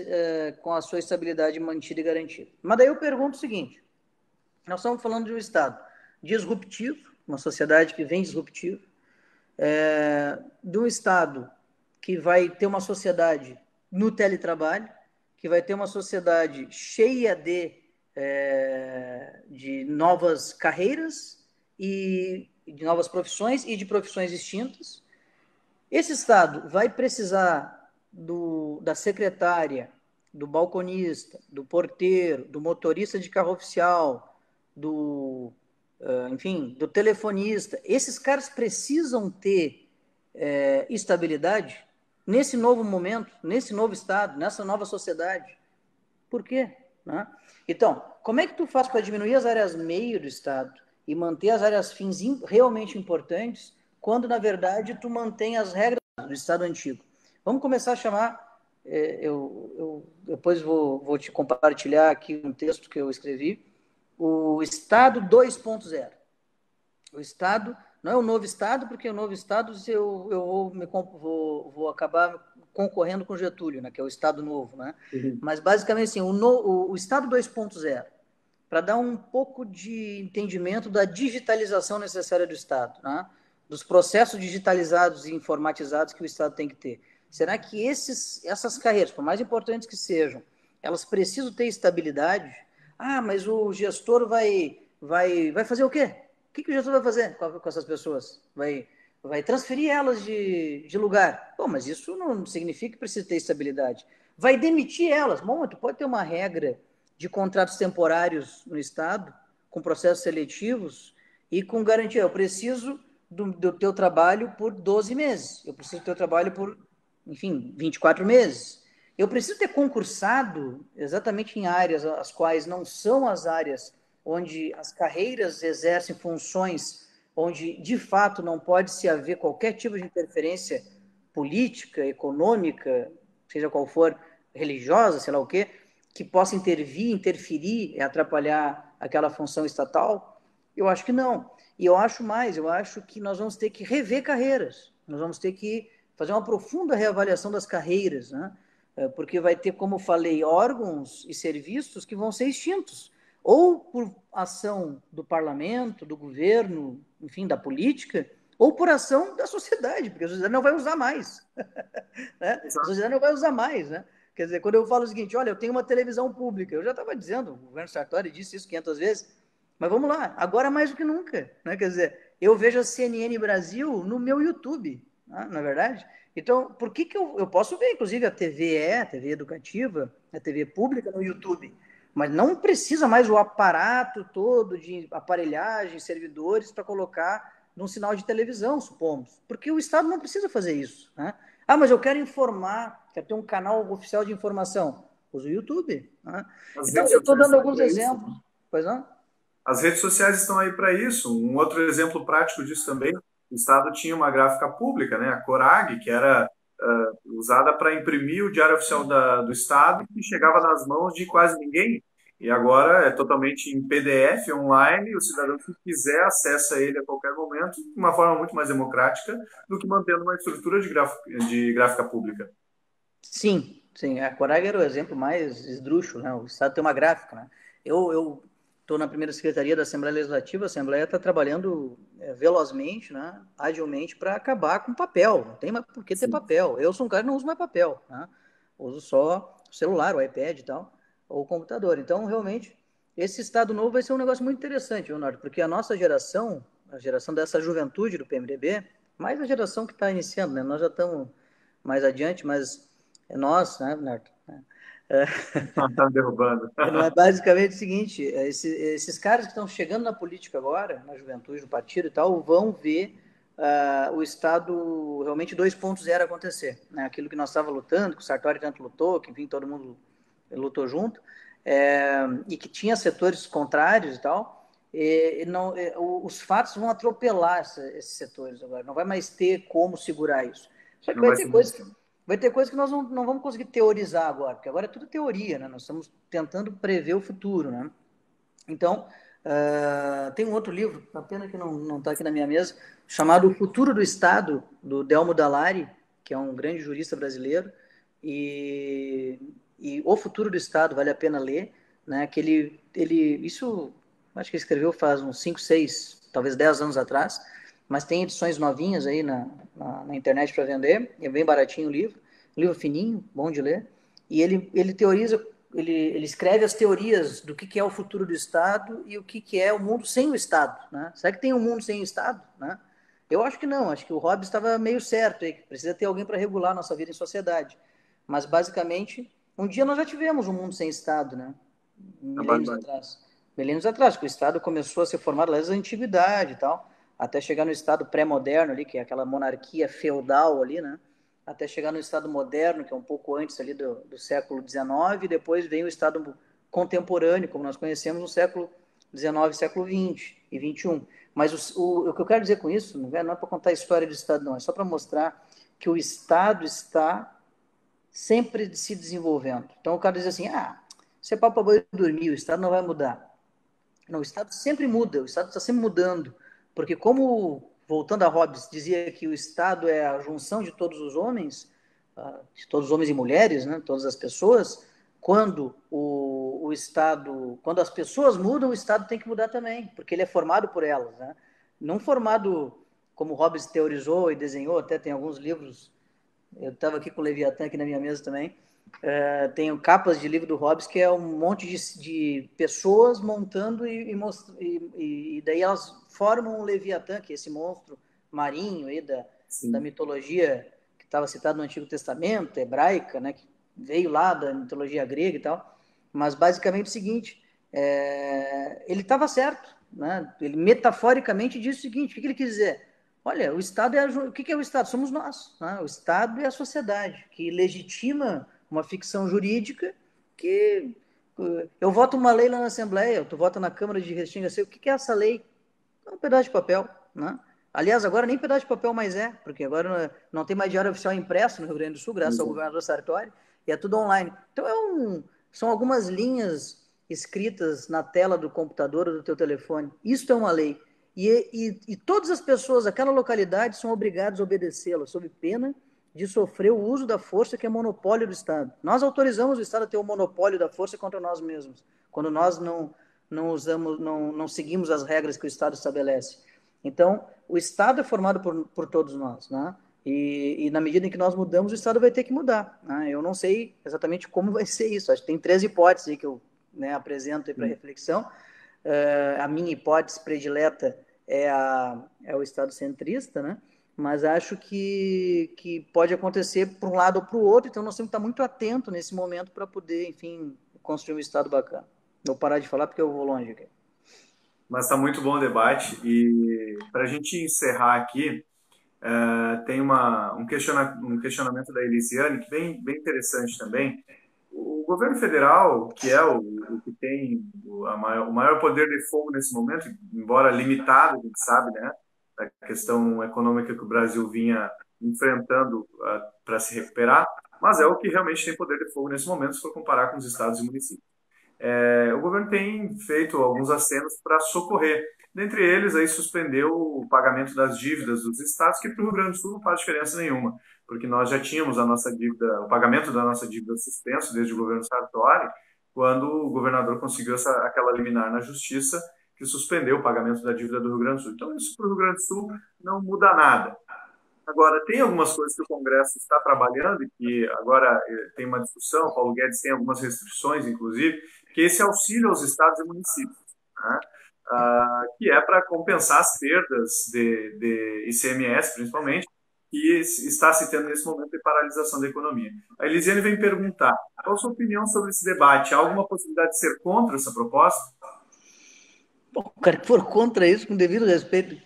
com a sua estabilidade mantida e garantida. Mas daí eu pergunto o seguinte, nós estamos falando de um Estado disruptivo, uma sociedade que vem disruptiva, de um Estado que vai ter uma sociedade no teletrabalho, que vai ter uma sociedade cheia de novas carreiras e de novas profissões e de profissões extintas. Esse Estado vai precisar da secretária, do balconista, do porteiro, do motorista de carro oficial, do telefonista. Esses caras precisam ter estabilidade nesse novo momento, nesse novo Estado, nessa nova sociedade. Por quê? Né? Então, como é que tu faz para diminuir as áreas meio do Estado e manter as áreas fins realmente importantes, quando, na verdade, tu mantém as regras do Estado antigo? Vamos começar a chamar, eu depois vou te compartilhar aqui um texto que eu escrevi, o Estado 2.0. O Estado, não é o novo Estado, porque o novo Estado eu vou acabar concorrendo com Getúlio, né, que é o Estado novo. Né? Uhum. Mas, basicamente, assim, o Estado 2.0, para dar um pouco de entendimento da digitalização necessária do Estado, né? Dos processos digitalizados e informatizados que o Estado tem que ter. Será que essas carreiras, por mais importantes que sejam, elas precisam ter estabilidade? Ah, mas o gestor vai fazer o quê? O que o gestor vai fazer com essas pessoas? Vai transferir elas de lugar. Bom, mas isso não significa que precisa ter estabilidade. Vai demitir elas. Bom, tu pode ter uma regra de contratos temporários no Estado, com processos seletivos e com garantia. Eu preciso do teu trabalho por 12 meses. Eu preciso do teu trabalho por, 24 meses. Eu preciso ter concursado exatamente em áreas as quais não são as áreas onde as carreiras exercem funções onde, de fato, não pode se haver qualquer tipo de interferência política, econômica, seja qual for, religiosa, sei lá o quê, que possa interferir e atrapalhar aquela função estatal? Eu acho que não. E eu acho que nós vamos ter que rever carreiras, nós vamos ter que fazer uma profunda reavaliação das carreiras, né? Porque vai ter, como falei, órgãos e serviços que vão ser extintos, ou por ação do parlamento, do governo, da política, ou por ação da sociedade, porque a sociedade não vai usar mais. Né? A sociedade não vai usar mais, né? Quer dizer, quando eu falo o seguinte, olha, eu tenho uma televisão pública, eu já estava dizendo, o governo Sartori disse isso 500 vezes, mas vamos lá, agora mais do que nunca, né? Quer dizer, eu vejo a CNN Brasil no meu YouTube, né? Na verdade. Então, por que eu posso ver, inclusive, a TV educativa, a TV pública no YouTube, mas não precisa mais o aparato todo de aparelhagem, servidores para colocar num sinal de televisão, supomos, porque o Estado não precisa fazer isso, né? Ah, mas eu quero informar, quero ter um canal oficial de informação. Usa o YouTube. Né? Então, eu estou dando alguns exemplos. Pois não? As redes sociais estão aí para isso. Um outro exemplo prático disso também, o Estado tinha uma gráfica pública, né, a Corag, que era usada para imprimir o Diário Oficial do Estado, que chegava nas mãos de quase ninguém. e agora é totalmente em PDF, online, o cidadão que quiser acessa ele a qualquer momento, de uma forma muito mais democrática do que mantendo uma estrutura de gráfica pública. Sim, sim. A Corag era o exemplo mais esdrúxulo, né? O Estado tem uma gráfica, né? Eu estou na primeira secretaria da Assembleia Legislativa, a Assembleia está trabalhando velozmente, né? Agilmente, para acabar com papel. Não tem mais por que ter Sim. papel. Eu sou um cara que não uso mais papel, né? Uso só o celular, o iPad e tal, ou o computador. Então, realmente, esse Estado novo vai ser um negócio muito interessante, Leonardo, porque a geração dessa juventude do PMDB, mais a geração que está iniciando, né? Nós já estamos mais adiante, mas é nós, né, Bernardo? Está derrubando. Não é basicamente o seguinte: esses caras que estão chegando na política agora, na juventude do partido e tal, vão ver o Estado realmente 2.0 acontecer. Né? Aquilo que nós estávamos lutando, que o Sartori tanto lutou, que enfim, todo mundo lutou junto, e que tinha setores contrários e tal, não, os fatos vão atropelar esses setores agora. Não vai mais ter como segurar isso. Só que Não vai ser muito. vai ter coisas que nós não vamos conseguir teorizar agora, porque agora é tudo teoria, né? Nós estamos tentando prever o futuro, né? Então, tem um outro livro, a pena que não está aqui na minha mesa, chamado O Futuro do Estado, do Delmo Dallari, que é um grande jurista brasileiro, e O Futuro do Estado vale a pena ler, né? Que isso, acho que ele escreveu faz uns 5, 6, talvez 10 anos atrás, mas tem edições novinhas aí na internet para vender, é bem baratinho o livro, um livro fininho, bom de ler, e ele teoriza, ele escreve as teorias do que é o futuro do Estado e o que é o mundo sem o Estado, né? Será que tem um mundo sem o Estado, né? Eu acho que não, acho que o Hobbes estava meio certo aí, que precisa ter alguém para regular a nossa vida em sociedade, mas basicamente, um dia nós já tivemos um mundo sem Estado, né? Milênios atrás. Milênios atrás, que o Estado começou a ser formado lá na antiguidade e tal, até chegar no Estado pré-moderno ali, que é aquela monarquia feudal ali, né? Até chegar no Estado moderno, que é um pouco antes ali do século XIX, e depois vem o Estado contemporâneo, como nós conhecemos no século XIX, século XX e XXI. Mas o que eu quero dizer com isso não é para contar a história do Estado, não, é só para mostrar que o Estado está sempre se desenvolvendo. Então o cara diz assim, isso é papo para boi dormir, o Estado não vai mudar. Não, o Estado sempre muda, o Estado está sempre mudando, porque como, voltando a Hobbes, dizia que o Estado é a junção de todos os homens e mulheres, né, todas as pessoas, quando o Estado, quando as pessoas mudam, o Estado tem que mudar também, porque ele é formado por elas, né? Não formado como Hobbes teorizou e desenhou, até tem alguns livros, eu estava aqui com o Leviatã aqui na minha mesa também, tenho capas de livro do Hobbes que é um monte de pessoas montando e daí elas formam um Leviatã, que é esse monstro marinho aí da mitologia que estava citado no Antigo Testamento, hebraica, né, que veio lá da mitologia grega e tal, mas basicamente é o seguinte, ele estava certo, né? Ele metaforicamente disse o seguinte, o que ele quis dizer? Olha, o Estado o que é o Estado? Somos nós, né? O Estado é a sociedade que legitima uma ficção jurídica que eu voto uma lei lá na Assembleia, tu vota na Câmara de Restinga, o que é essa lei? É um pedaço de papel, né? Aliás, agora nem pedaço de papel mais porque agora não tem mais diário oficial impresso no Rio Grande do Sul, graças ao governador Sartori, e é tudo online. Então são algumas linhas escritas na tela do computador ou do teu telefone. Isso é uma lei. E todas as pessoas daquela localidade são obrigadas a obedecê-la, sob pena de sofrer o uso da força que é monopólio do Estado. Nós autorizamos o Estado a ter o monopólio da força contra nós mesmos, quando nós não seguimos as regras que o Estado estabelece. Então, o Estado é formado por todos nós, né? E na medida em que nós mudamos, o Estado vai ter que mudar, né? Eu não sei exatamente como vai ser isso. Acho que tem 3 hipóteses aí que eu apresento para reflexão. A minha hipótese predileta é o Estado centrista, né? Mas acho que pode acontecer para um lado ou para o outro, então nós temos que estar muito atento nesse momento para poder, enfim, construir um Estado bacana. Vou parar de falar porque eu vou longe aqui. Mas está muito bom o debate e para a gente encerrar aqui, tem um questionamento da Elisiane que bem interessante também. O governo federal, que é o que tem o maior poder de fogo nesse momento, embora limitado, a gente sabe, né, a questão econômica que o Brasil vinha enfrentando para se recuperar, mas é o que realmente tem poder de fogo nesse momento, se for comparar com os estados e municípios. o governo tem feito alguns acenos para socorrer. Dentre eles, aí suspendeu o pagamento das dívidas dos estados, que para o Rio Grande do Sul não faz diferença nenhuma, porque nós já tínhamos a nossa dívida, o pagamento da nossa dívida suspenso desde o governo Sartori, quando o governador conseguiu aquela liminar na justiça que suspendeu o pagamento da dívida do Rio Grande do Sul. Então, isso para o Rio Grande do Sul não muda nada. Agora, tem algumas coisas que o Congresso está trabalhando e que agora tem uma discussão, o Paulo Guedes tem algumas restrições, inclusive, que é esse auxílio aos estados e municípios, né? Que é para compensar as perdas de ICMS, principalmente, que está se tendo nesse momento de paralisação da economia. A Elisiane vem perguntar, qual a sua opinião sobre esse debate? Há alguma possibilidade de ser contra essa proposta? Bom, o cara que for contra isso, com devido respeito,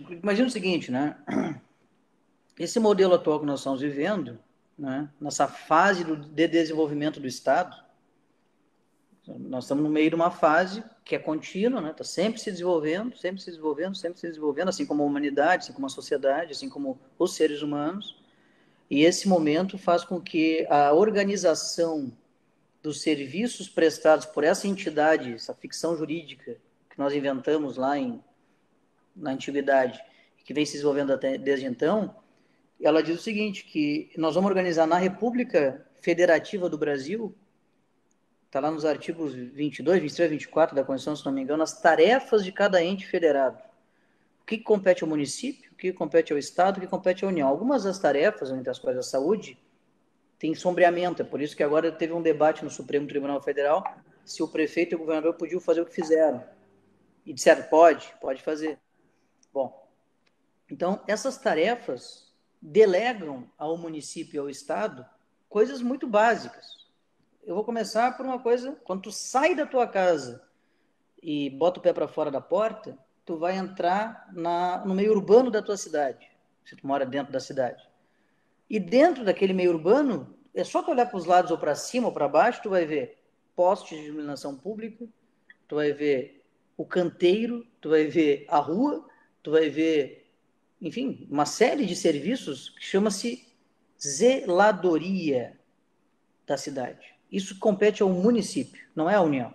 imagina o seguinte, né? Esse modelo atual que nós estamos vivendo, né, nessa fase de desenvolvimento do Estado, nós estamos no meio de uma fase que é contínua, né, está sempre se desenvolvendo, sempre se desenvolvendo, sempre se desenvolvendo, assim como a humanidade, assim como a sociedade, assim como os seres humanos. E esse momento faz com que a organização dos serviços prestados por essa entidade, essa ficção jurídica que nós inventamos lá na antiguidade, que vem se desenvolvendo até desde então, ela diz o seguinte, que nós vamos organizar na República Federativa do Brasil, está lá nos artigos 22, 23, 24 da Constituição, se não me engano, as tarefas de cada ente federado. O que compete ao município, o que compete ao Estado, o que compete à União. Algumas das tarefas, entre as quais a saúde, tem sombreamento, é por isso que agora teve um debate no Supremo Tribunal Federal se o prefeito e o governador podiam fazer o que fizeram. E disseram, pode fazer. Bom, então essas tarefas delegam ao município e ao Estado coisas muito básicas. Eu vou começar por uma coisa, quando tu sai da tua casa e bota o pé para fora da porta, tu vai entrar no meio urbano da tua cidade, se tu mora dentro da cidade. E dentro daquele meio urbano, é só tu olhar para os lados ou para cima ou para baixo, tu vai ver postes de iluminação pública, tu vai ver o canteiro, tu vai ver a rua, tu vai ver, enfim, uma série de serviços que chama-se zeladoria da cidade. Isso compete ao município, não é à União.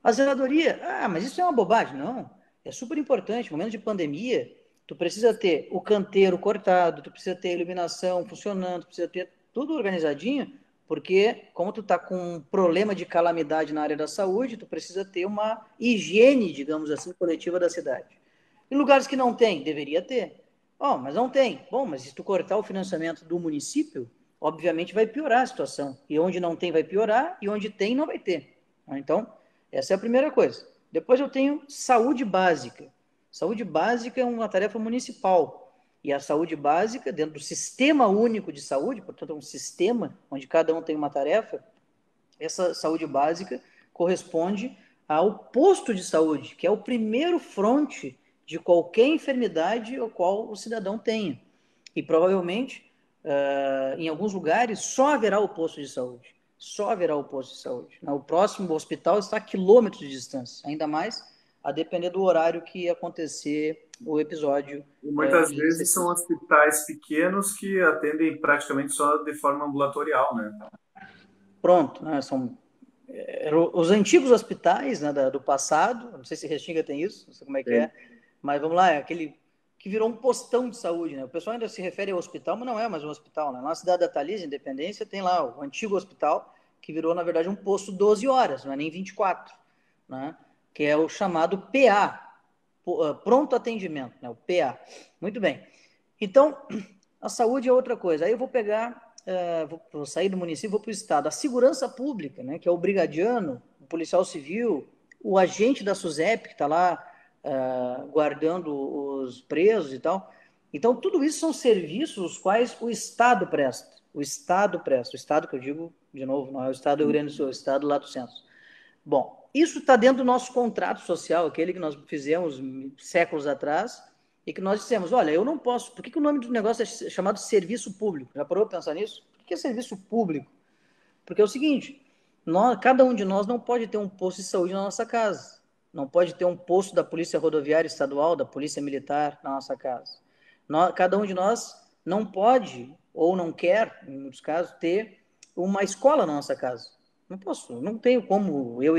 A zeladoria, mas isso é uma bobagem. Não, é super importante. No momento de pandemia, tu precisa ter o canteiro cortado, tu precisa ter a iluminação funcionando, tu precisa ter tudo organizadinho, porque como tu está com um problema de calamidade na área da saúde, tu precisa ter uma higiene, digamos assim, coletiva da cidade. Em lugares que não tem, deveria ter. Mas não tem. Bom, mas se tu cortar o financiamento do município, obviamente vai piorar a situação. E onde não tem vai piorar, e onde tem não vai ter. Então, essa é a primeira coisa. Depois eu tenho saúde básica. Saúde básica é uma tarefa municipal. E a saúde básica, dentro do Sistema Único de Saúde, portanto é um sistema onde cada um tem uma tarefa, essa saúde básica corresponde ao posto de saúde, que é o primeiro fronte de qualquer enfermidade ao qual o cidadão tenha. E provavelmente, em alguns lugares, só haverá o posto de saúde. Só haverá o posto de saúde. O próximo hospital está a quilômetros de distância, ainda mais a depender do horário que acontecer o episódio. E muitas vezes são hospitais pequenos que atendem praticamente só de forma ambulatorial, né? Pronto, né? São os antigos hospitais, né, do passado, não sei se Restinga tem isso, não sei como é que é, mas vamos lá, é aquele que virou um postão de saúde, né? O pessoal ainda se refere ao hospital, mas não é mais um hospital, né? Na cidade da Thalys, Independência, tem lá o antigo hospital, que virou, na verdade, um posto 12 horas, não é nem 24, né? Que é o chamado PA, pronto atendimento, né? O PA. Muito bem. Então, a saúde é outra coisa. Aí eu vou pegar, vou sair do município, vou para o estado. A segurança pública, né? Que é o brigadiano, o policial civil, o agente da SUSEP, que está lá guardando os presos e tal. Então, tudo isso são serviços os quais o Estado presta. O Estado presta. O Estado que eu digo, de novo, não é o Estado do Rio Grande do Sul, é o Estado lá do centro. Bom, isso está dentro do nosso contrato social, aquele que nós fizemos séculos atrás, e que nós dissemos, olha, eu não posso... Por que o nome do negócio é chamado serviço público? Já parou para pensar nisso? Por que é serviço público? Porque é o seguinte, cada um de nós não pode ter um posto de saúde na nossa casa. Não pode ter um posto da Polícia Rodoviária Estadual, da Polícia Militar na nossa casa. Cada um de nós não pode, ou não quer, em muitos casos, ter uma escola na nossa casa. Não posso, não tenho como eu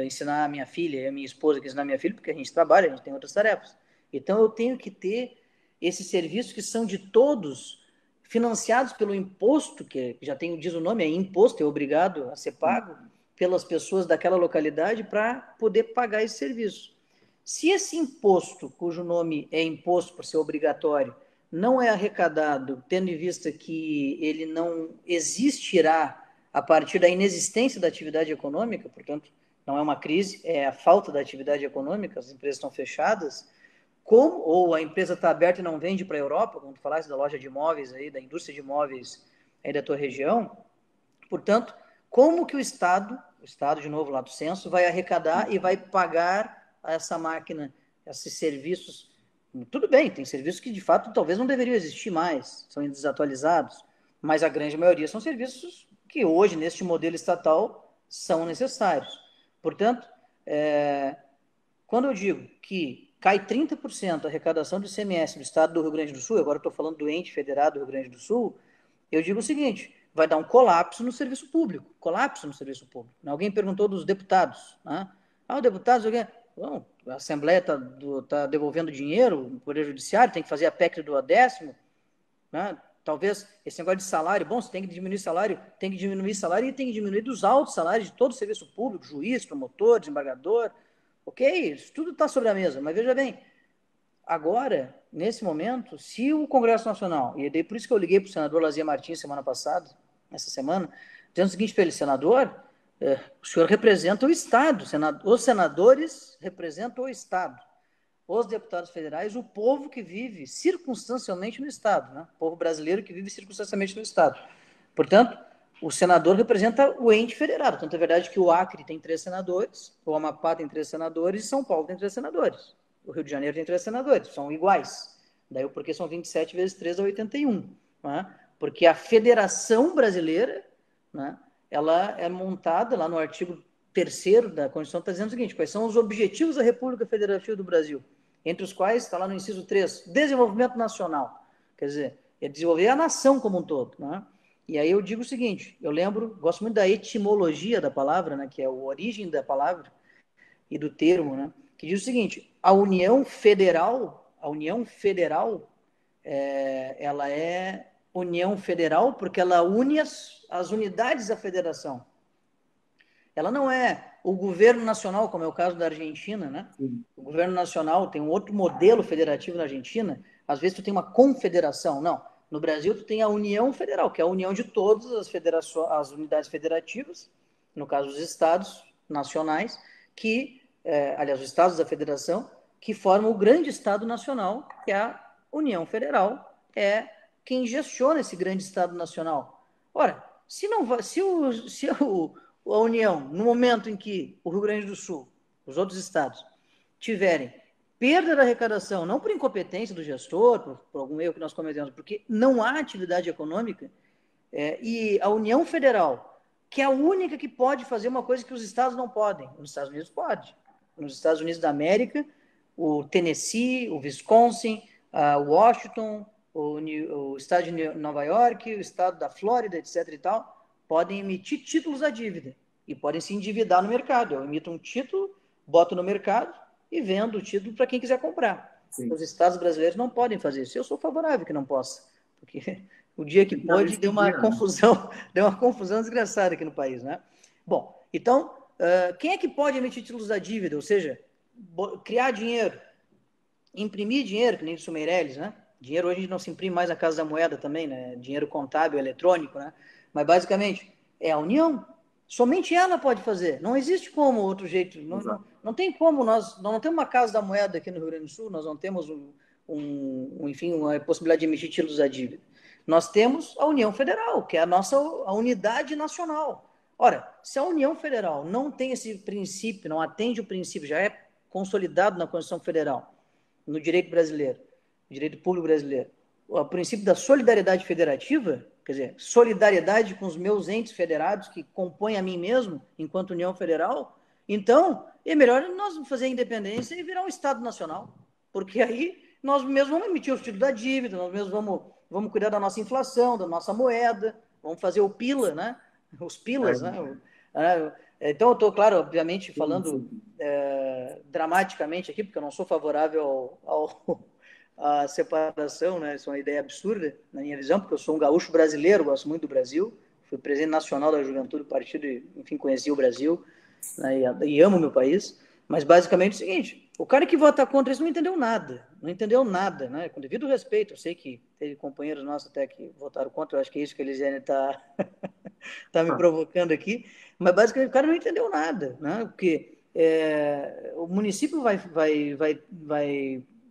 ensinar a minha filha e a minha esposa que ensinar a minha filha, porque a gente trabalha, a gente tem outras tarefas. Então eu tenho que ter esses serviços que são de todos, financiados pelo imposto, que já tem, diz o nome, é imposto, é obrigado a ser pago pelas pessoas daquela localidade para poder pagar esse serviço. Se esse imposto, cujo nome é imposto por ser obrigatório, não é arrecadado, tendo em vista que ele não existirá a partir da inexistência da atividade econômica, portanto, não é uma crise, é a falta da atividade econômica, as empresas estão fechadas, ou a empresa está aberta e não vende para a Europa, como tu falaste da loja de imóveis aí, da indústria de imóveis aí da tua região, portanto, como que o Estado de novo lá do censo, vai arrecadar e vai pagar a essa máquina, esses serviços? Tudo bem, tem serviços que de fato talvez não deveriam existir mais, são desatualizados, mas a grande maioria são serviços que hoje, neste modelo estatal, são necessários. Portanto, quando eu digo que cai 30% a arrecadação do ICMS do Estado do Rio Grande do Sul, agora estou falando do ente federado do Rio Grande do Sul, eu digo o seguinte, vai dar um colapso no serviço público, Alguém perguntou dos deputados, né? O deputado, bom, a Assembleia está devolvendo dinheiro, o Poder Judiciário tem que fazer a PEC do 10º, né? Talvez esse negócio de salário, bom, você tem que diminuir salário, e tem que diminuir dos altos salários de todo o serviço público, juiz, promotor, desembargador, ok, isso tudo está sobre a mesa, mas veja bem, agora, nesse momento, se o Congresso Nacional, e daí por isso que eu liguei para o senador Lazier Martins essa semana, dizendo o seguinte para ele, senador, o senhor representa o Estado, os senadores representam o Estado, os deputados federais, o povo que vive circunstancialmente no Estado, né? O povo brasileiro que vive circunstancialmente no Estado. Portanto, o senador representa o ente federado. Tanto é verdade que o Acre tem 3 senadores, o Amapá tem 3 senadores e São Paulo tem 3 senadores. O Rio de Janeiro tem 3 senadores, são iguais. Daí o porquê são 27 vezes 3 é 81. Né? Porque a Federação Brasileira, né, ela é montada lá no artigo 3º da Constituição, está dizendo o seguinte, quais são os objetivos da República Federativa do Brasil, entre os quais está lá no inciso 3, desenvolvimento nacional, quer dizer, é desenvolver a nação como um todo, né? E aí eu digo o seguinte, gosto muito da etimologia da palavra, né, que é a origem da palavra e do termo, né, que diz o seguinte, a União Federal, ela é União Federal porque ela une as unidades da federação. Ela não é o governo nacional, como é o caso da Argentina, né? Sim. O governo nacional tem um outro modelo federativo na Argentina, às vezes tu tem uma confederação, não. No Brasil tu tem a União Federal, que é a união de todas as unidades federativas, no caso os estados nacionais, aliás, os estados da federação, que formam o grande estado nacional, que é a União Federal, é quem gestiona esse grande estado nacional. Ora, se a União, no momento em que o Rio Grande do Sul, os outros estados, tiverem perda da arrecadação, não por incompetência do gestor, por algum erro que nós cometemos, porque não há atividade econômica, e a União Federal, que é a única que pode fazer uma coisa que os estados não podem. Nos Estados Unidos pode. Nos Estados Unidos da América, o Tennessee, o Wisconsin, o Washington, o estado de Nova York, o estado da Flórida, etc. e tal, podem emitir títulos à dívida e podem se endividar no mercado. Eu emito um título, boto no mercado e vendo o título para quem quiser comprar. Sim. Os estados brasileiros não podem fazer isso. Eu sou favorável que não possa, porque o dia que pode deu uma confusão desgraçada aqui no país, né? Bom, então, quem é que pode emitir títulos à dívida? Ou seja, criar dinheiro, imprimir dinheiro, que nem disse o Meirelles, né? Dinheiro hoje não se imprime mais na Casa da Moeda também, né? Dinheiro contábil, eletrônico, né? Mas, basicamente, é a União. Somente ela pode fazer. Não existe como outro jeito. Não tem como. Nós não temos uma Casa da Moeda aqui no Rio Grande do Sul, nós não temos, enfim, uma possibilidade de emitir títulos à dívida. Nós temos a União Federal, que é a unidade nacional. Ora, se a União Federal não tem esse princípio, não atende o princípio, já é consolidado na Constituição Federal, no direito brasileiro, no direito público brasileiro, o princípio da solidariedade federativa, quer dizer, solidariedade com os meus entes federados que compõem a mim mesmo, enquanto União Federal, então é melhor nós fazer a independência e virar um Estado nacional, porque aí nós mesmos vamos emitir o título da dívida, nós mesmos vamos cuidar da nossa inflação, da nossa moeda, vamos fazer o PILA, né? Os pilas, né? Então, eu estou, claro, obviamente, falando dramaticamente aqui, porque eu não sou favorável à separação, né? Isso é uma ideia absurda, na minha visão, porque eu sou um gaúcho brasileiro, gosto muito do Brasil, fui presidente nacional da Juventude do Partido e, enfim, conheci o Brasil, né? E amo o meu país. Mas, basicamente, é o seguinte, o cara que vota contra isso não entendeu nada, né? Com devido respeito, eu sei que teve companheiros nossos até que votaram contra, eu acho que é isso que a Elisiane está me provocando aqui, mas basicamente o cara não entendeu nada, né? Porque o município vai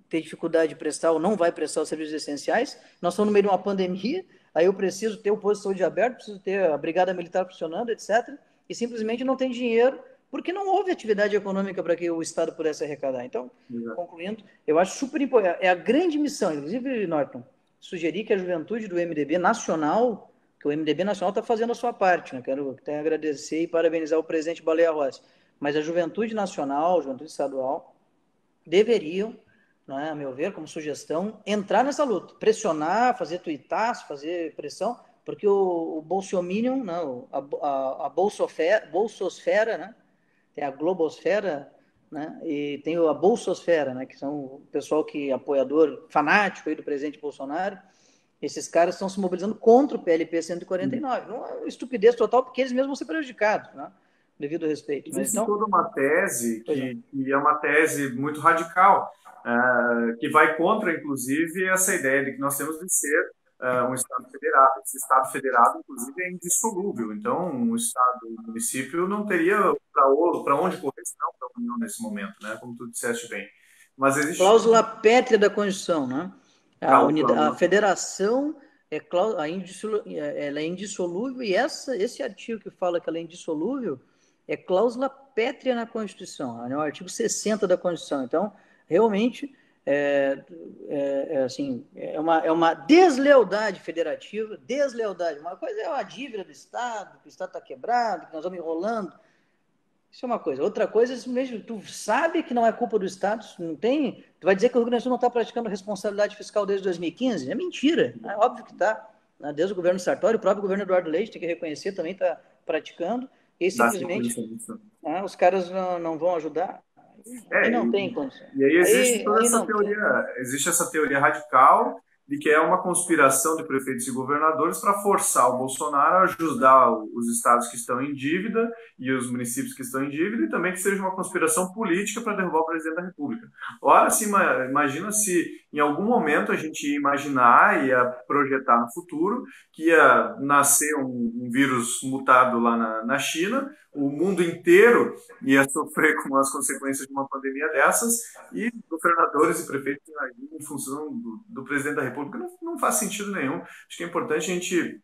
ter dificuldade de prestar ou não vai prestar os serviços essenciais, nós estamos no meio de uma pandemia, aí eu preciso ter o posto de saúde aberto, preciso ter a brigada militar funcionando, etc., e simplesmente não tem dinheiro, porque não houve atividade econômica para que o Estado pudesse arrecadar. Então, concluindo, eu acho super importante, é a grande missão, inclusive, Norton, sugerir que a juventude do MDB nacional, que o MDB nacional está fazendo a sua parte, né? Quero até agradecer e parabenizar o presidente Baleia Rossi, mas a juventude nacional, a juventude estadual, deveriam, né, a meu ver, como sugestão, entrar nessa luta, pressionar, fazer tuitaço, fazer pressão, porque o Bolsominion, né, a bolsosfera, né, tem a globosfera, né, e tem a bolsosfera, né, que são o pessoal que é apoiador fanático aí do presidente Bolsonaro. Esses caras estão se mobilizando contra o PLP 149. Não é uma estupidez total, porque eles mesmos vão ser prejudicados, né, devido ao respeito. Mas, Existe então, toda uma tese que é uma tese muito radical, que vai contra, inclusive, essa ideia de que nós temos de ser um Estado federado. Esse Estado federado, inclusive, é indissolúvel. Então, um Estado e um município não teria para onde correr, senão para a União nesse momento, né? Como tu disseste bem. Mas existe cláusula pétrea da Constituição, né? A federação ela é indissolúvel e esse artigo que fala que ela é indissolúvel é cláusula pétrea na Constituição, é o artigo 60 da Constituição. Então, realmente, assim, é uma deslealdade federativa, deslealdade. Uma coisa é a dívida do Estado, que o Estado está quebrado, que nós vamos enrolando. Isso é uma coisa. Outra coisa, mesmo, tu sabe que não é culpa do Estado, não tem. Tu vai dizer que o Rio Grande do Sul não está praticando responsabilidade fiscal desde 2015? É mentira. É óbvio que está. Desde o governo Sartori, o próprio governo Eduardo Leite, tem que reconhecer, também está praticando. E simplesmente os caras não vão ajudar. Aí não tem condição. E aí existe toda essa teoria, existe essa teoria radical de que é uma conspiração de prefeitos e governadores para forçar o Bolsonaro a ajudar os estados que estão em dívida e os municípios que estão em dívida, e também que seja uma conspiração política para derrubar o presidente da República. Ora, assim, imagina se em algum momento a gente ia imaginar, ia projetar no futuro, que ia nascer um vírus mutado lá na China, o mundo inteiro ia sofrer com as consequências de uma pandemia dessas, e governadores e prefeitos em função do presidente da República. Não faz sentido nenhum. Acho que é importante a gente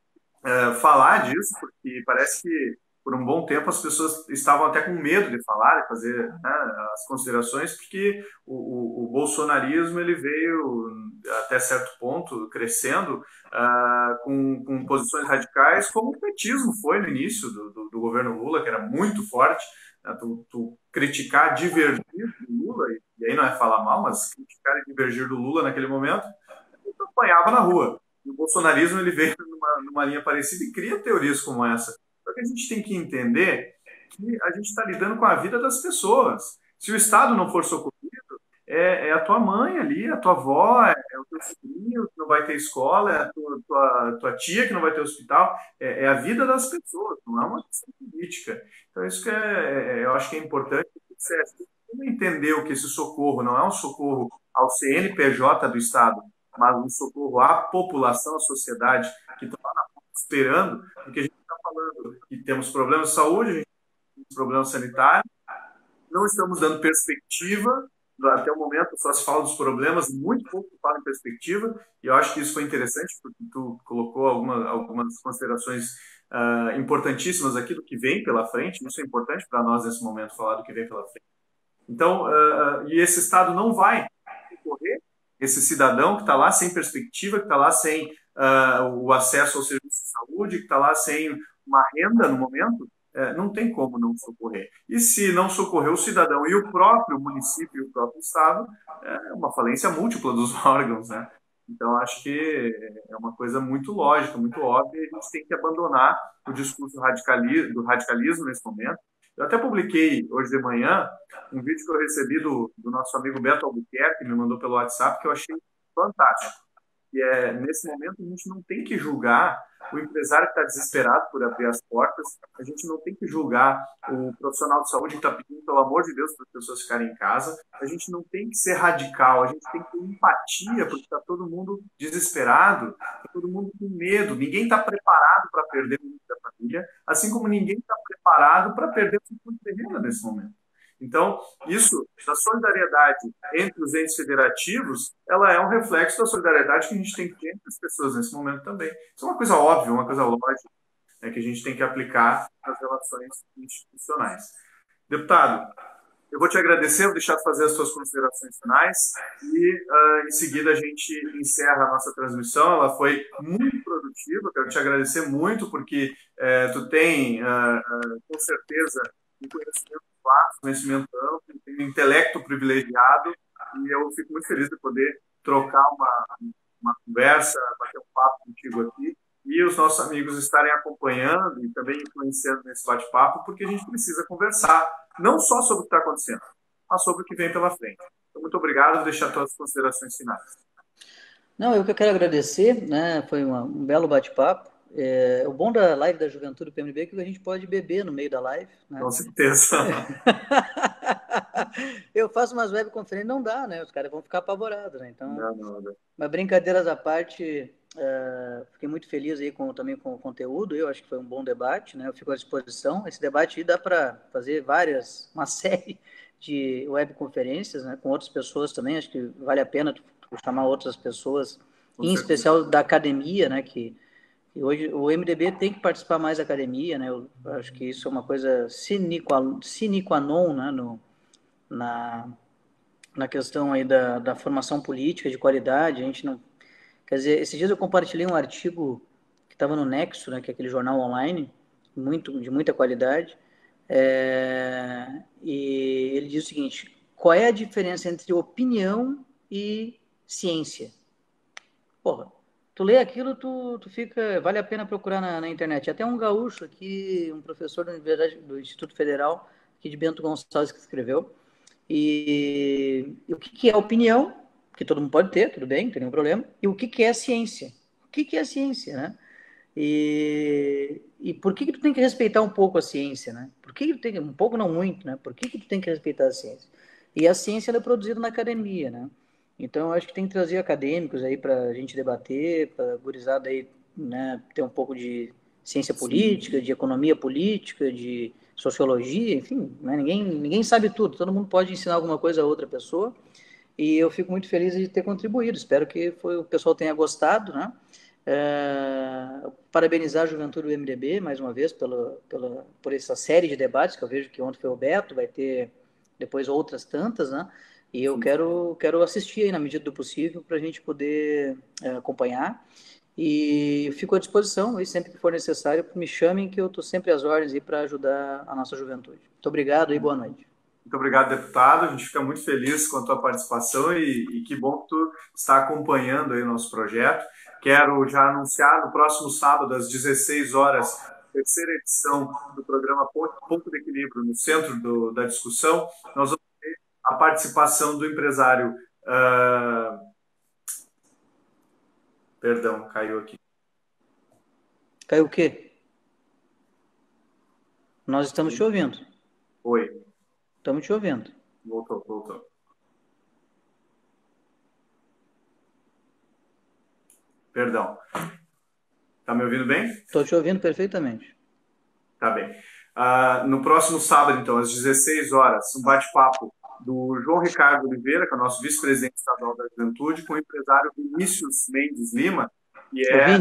falar disso, porque parece que por um bom tempo as pessoas estavam até com medo de falar, de fazer, né, as considerações, porque o bolsonarismo ele veio até certo ponto crescendo com posições radicais, como o petismo foi no início do governo Lula, que era muito forte. Tu criticar, divergir do Lula, e aí não é falar mal, mas criticar e divergir do Lula naquele momento, tu apanhava na rua. E o bolsonarismo ele veio numa linha parecida e cria teorias como essa. Só que a gente tem que entender que a gente está lidando com a vida das pessoas. Se o Estado não for socorrido, é a tua mãe ali, a tua avó, é o teu filho que não vai ter escola, é a tua tia que não vai ter hospital, é a vida das pessoas, não é uma questão política. Então isso que eu acho que é importante, entender o que esse socorro não é um socorro ao CNPJ do Estado, mas um socorro à população, à sociedade que está lá na ponta esperando, porque a gente está falando que temos problemas de saúde, a gente tem problemas sanitários, não estamos dando perspectiva. Até o momento só se fala dos problemas, muito pouco se fala em perspectiva, e eu acho que isso foi interessante, porque tu colocou algumas considerações importantíssimas aqui do que vem pela frente. Isso é importante para nós nesse momento, falar do que vem pela frente. Então, e esse Estado não vai socorrer esse cidadão que está lá sem perspectiva, que está lá sem o acesso ao serviço de saúde, que está lá sem uma renda no momento. Não tem como não socorrer. E se não socorrer o cidadão e o próprio município e o próprio Estado, é uma falência múltipla dos órgãos, né? Então, acho que é uma coisa muito lógica, muito óbvia, e a gente tem que abandonar o discurso do radicalismo nesse momento. Eu até publiquei hoje de manhã um vídeo que eu recebi do nosso amigo Beto Albuquerque, que me mandou pelo WhatsApp, que eu achei fantástico. Que é, nesse momento, a gente não tem que julgar o empresário que está desesperado por abrir as portas, a gente não tem que julgar o profissional de saúde que está pedindo, pelo amor de Deus, para as pessoas ficarem em casa, a gente não tem que ser radical, a gente tem que ter empatia, porque está todo mundo desesperado, está todo mundo com medo, ninguém está preparado para perder o da família, assim como ninguém está preparado para perder o fundo de renda nesse momento. Então, isso, da solidariedade entre os entes federativos, ela é um reflexo da solidariedade que a gente tem que ter entre as pessoas nesse momento também. Isso é uma coisa óbvia, uma coisa lógica, né, que a gente tem que aplicar nas relações institucionais. Deputado, eu vou te agradecer, vou deixar de fazer as suas considerações finais e, em seguida, a gente encerra a nossa transmissão. Ela foi muito produtiva, quero te agradecer muito, porque tu tem, com certeza, um conhecimento vasto, conhecimento amplo, tem um intelecto privilegiado, e eu fico muito feliz de poder trocar uma conversa, bater um papo contigo aqui, e os nossos amigos estarem acompanhando e também influenciando nesse bate-papo, porque a gente precisa conversar, não só sobre o que está acontecendo, mas sobre o que vem pela frente. Então, muito obrigado, vou deixar todas as considerações finais. Não, eu que quero agradecer, né? Foi um belo bate-papo. O bom da live da Juventude do PMDB é que a gente pode beber no meio da live, né? Com certeza. Eu faço umas webconferências, não dá, né? Os caras vão ficar apavorados, né? Então, não. Mas brincadeiras à parte, fiquei muito feliz aí também com o conteúdo. Eu acho que foi um bom debate, né? Eu fico à disposição. Esse debate aí dá para fazer uma série de webconferências, né? Com outras pessoas também. Acho que vale a pena chamar outras pessoas, em especial da academia, né? Que hoje o MDB tem que participar mais da academia, né? Eu acho que isso é uma coisa sine qua non, né? Na questão aí da formação política de qualidade. A gente não... Quer dizer, esses dias eu compartilhei um artigo que estava no Nexo, né? Que é aquele jornal online, de muita qualidade, e ele diz o seguinte: qual é a diferença entre opinião e ciência? Porra, tu lê aquilo, tu fica... Vale a pena procurar na internet. Até um gaúcho aqui, um professor da Universidade, do Instituto Federal, aqui de Bento Gonçalves, que escreveu. E o que é opinião, que todo mundo pode ter, tudo bem, não tem nenhum problema. E o que é ciência? O que é ciência, né? E por que tu tem que respeitar um pouco a ciência, né? Por que tu tem... Um pouco, não muito, né? Por que tu tem que respeitar a ciência? E a ciência ela é produzida na academia, né? Então, eu acho que tem que trazer acadêmicos aí para a gente debater, para a gurizada aí, né, ter um pouco de ciência política, de economia política, de sociologia, enfim, né, ninguém sabe tudo, todo mundo pode ensinar alguma coisa a outra pessoa, e eu fico muito feliz de ter contribuído, espero que o pessoal tenha gostado, né? Parabenizar a Juventude do MDB, mais uma vez, por essa série de debates, que eu vejo que ontem foi o Beto, vai ter depois outras tantas, né? E eu quero assistir aí na medida do possível para a gente poder acompanhar. E fico à disposição, e sempre que for necessário, me chamem, que eu estou sempre às ordens para ajudar a nossa juventude. Muito obrigado e boa noite. Muito obrigado, deputado. A gente fica muito feliz com a tua participação e que bom que tu está acompanhando aí o nosso projeto. Quero já anunciar no próximo sábado, às 16 horas, terceira edição do programa Ponto de Equilíbrio, no centro da discussão. Nós vamos ter a participação do empresário... Perdão, caiu aqui. Caiu o quê? Nós estamos te ouvindo. Oi. Estamos te ouvindo. Voltou. Perdão. Tá me ouvindo bem? Estou te ouvindo perfeitamente. Tá bem. No próximo sábado, então, às 16 horas, um bate-papo do João Ricardo Oliveira, que é o nosso vice-presidente estadual da Juventude, com o empresário Vinícius Mendes Lima, que é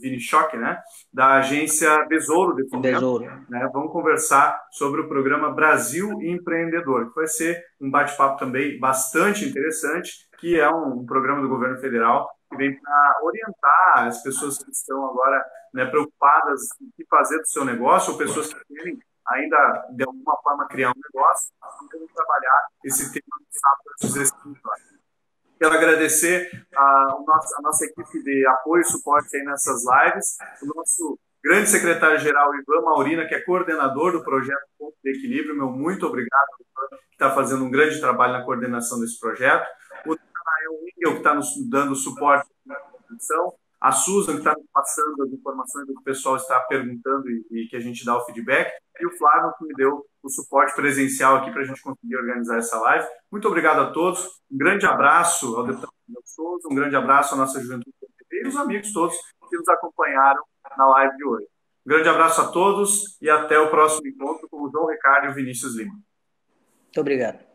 Vini Schock, né? Da agência Besouro de Fomento. Né? Vamos conversar sobre o programa Brasil Empreendedor, que vai ser um bate-papo também bastante interessante, que é um programa do governo federal que vem para orientar as pessoas que estão agora, né, preocupadas em o que fazer do seu negócio, ou pessoas que querem ainda, de alguma forma, criar um negócio, então trabalhar esse tema no sábado às 16 horas. Quero agradecer a nossa equipe de apoio e suporte aí nessas lives, o nosso grande secretário-geral, Ivan Maurina, que é coordenador do projeto Ponto de Equilíbrio. Meu muito obrigado, Ivan, que está fazendo um grande trabalho na coordenação desse projeto. O Natanael Miguel, que está nos dando suporte na coordenação. A Susan, que está nos passando as informações do que o pessoal está perguntando e que a gente dá o feedback. E o Flávio, que me deu o suporte presencial aqui para a gente conseguir organizar essa live. Muito obrigado a todos. Um grande abraço ao deputado Souza, um grande abraço à nossa juventude e os amigos todos que nos acompanharam na live de hoje. Um grande abraço a todos e até o próximo encontro com o João Ricardo e o Vinícius Lima. Muito obrigado.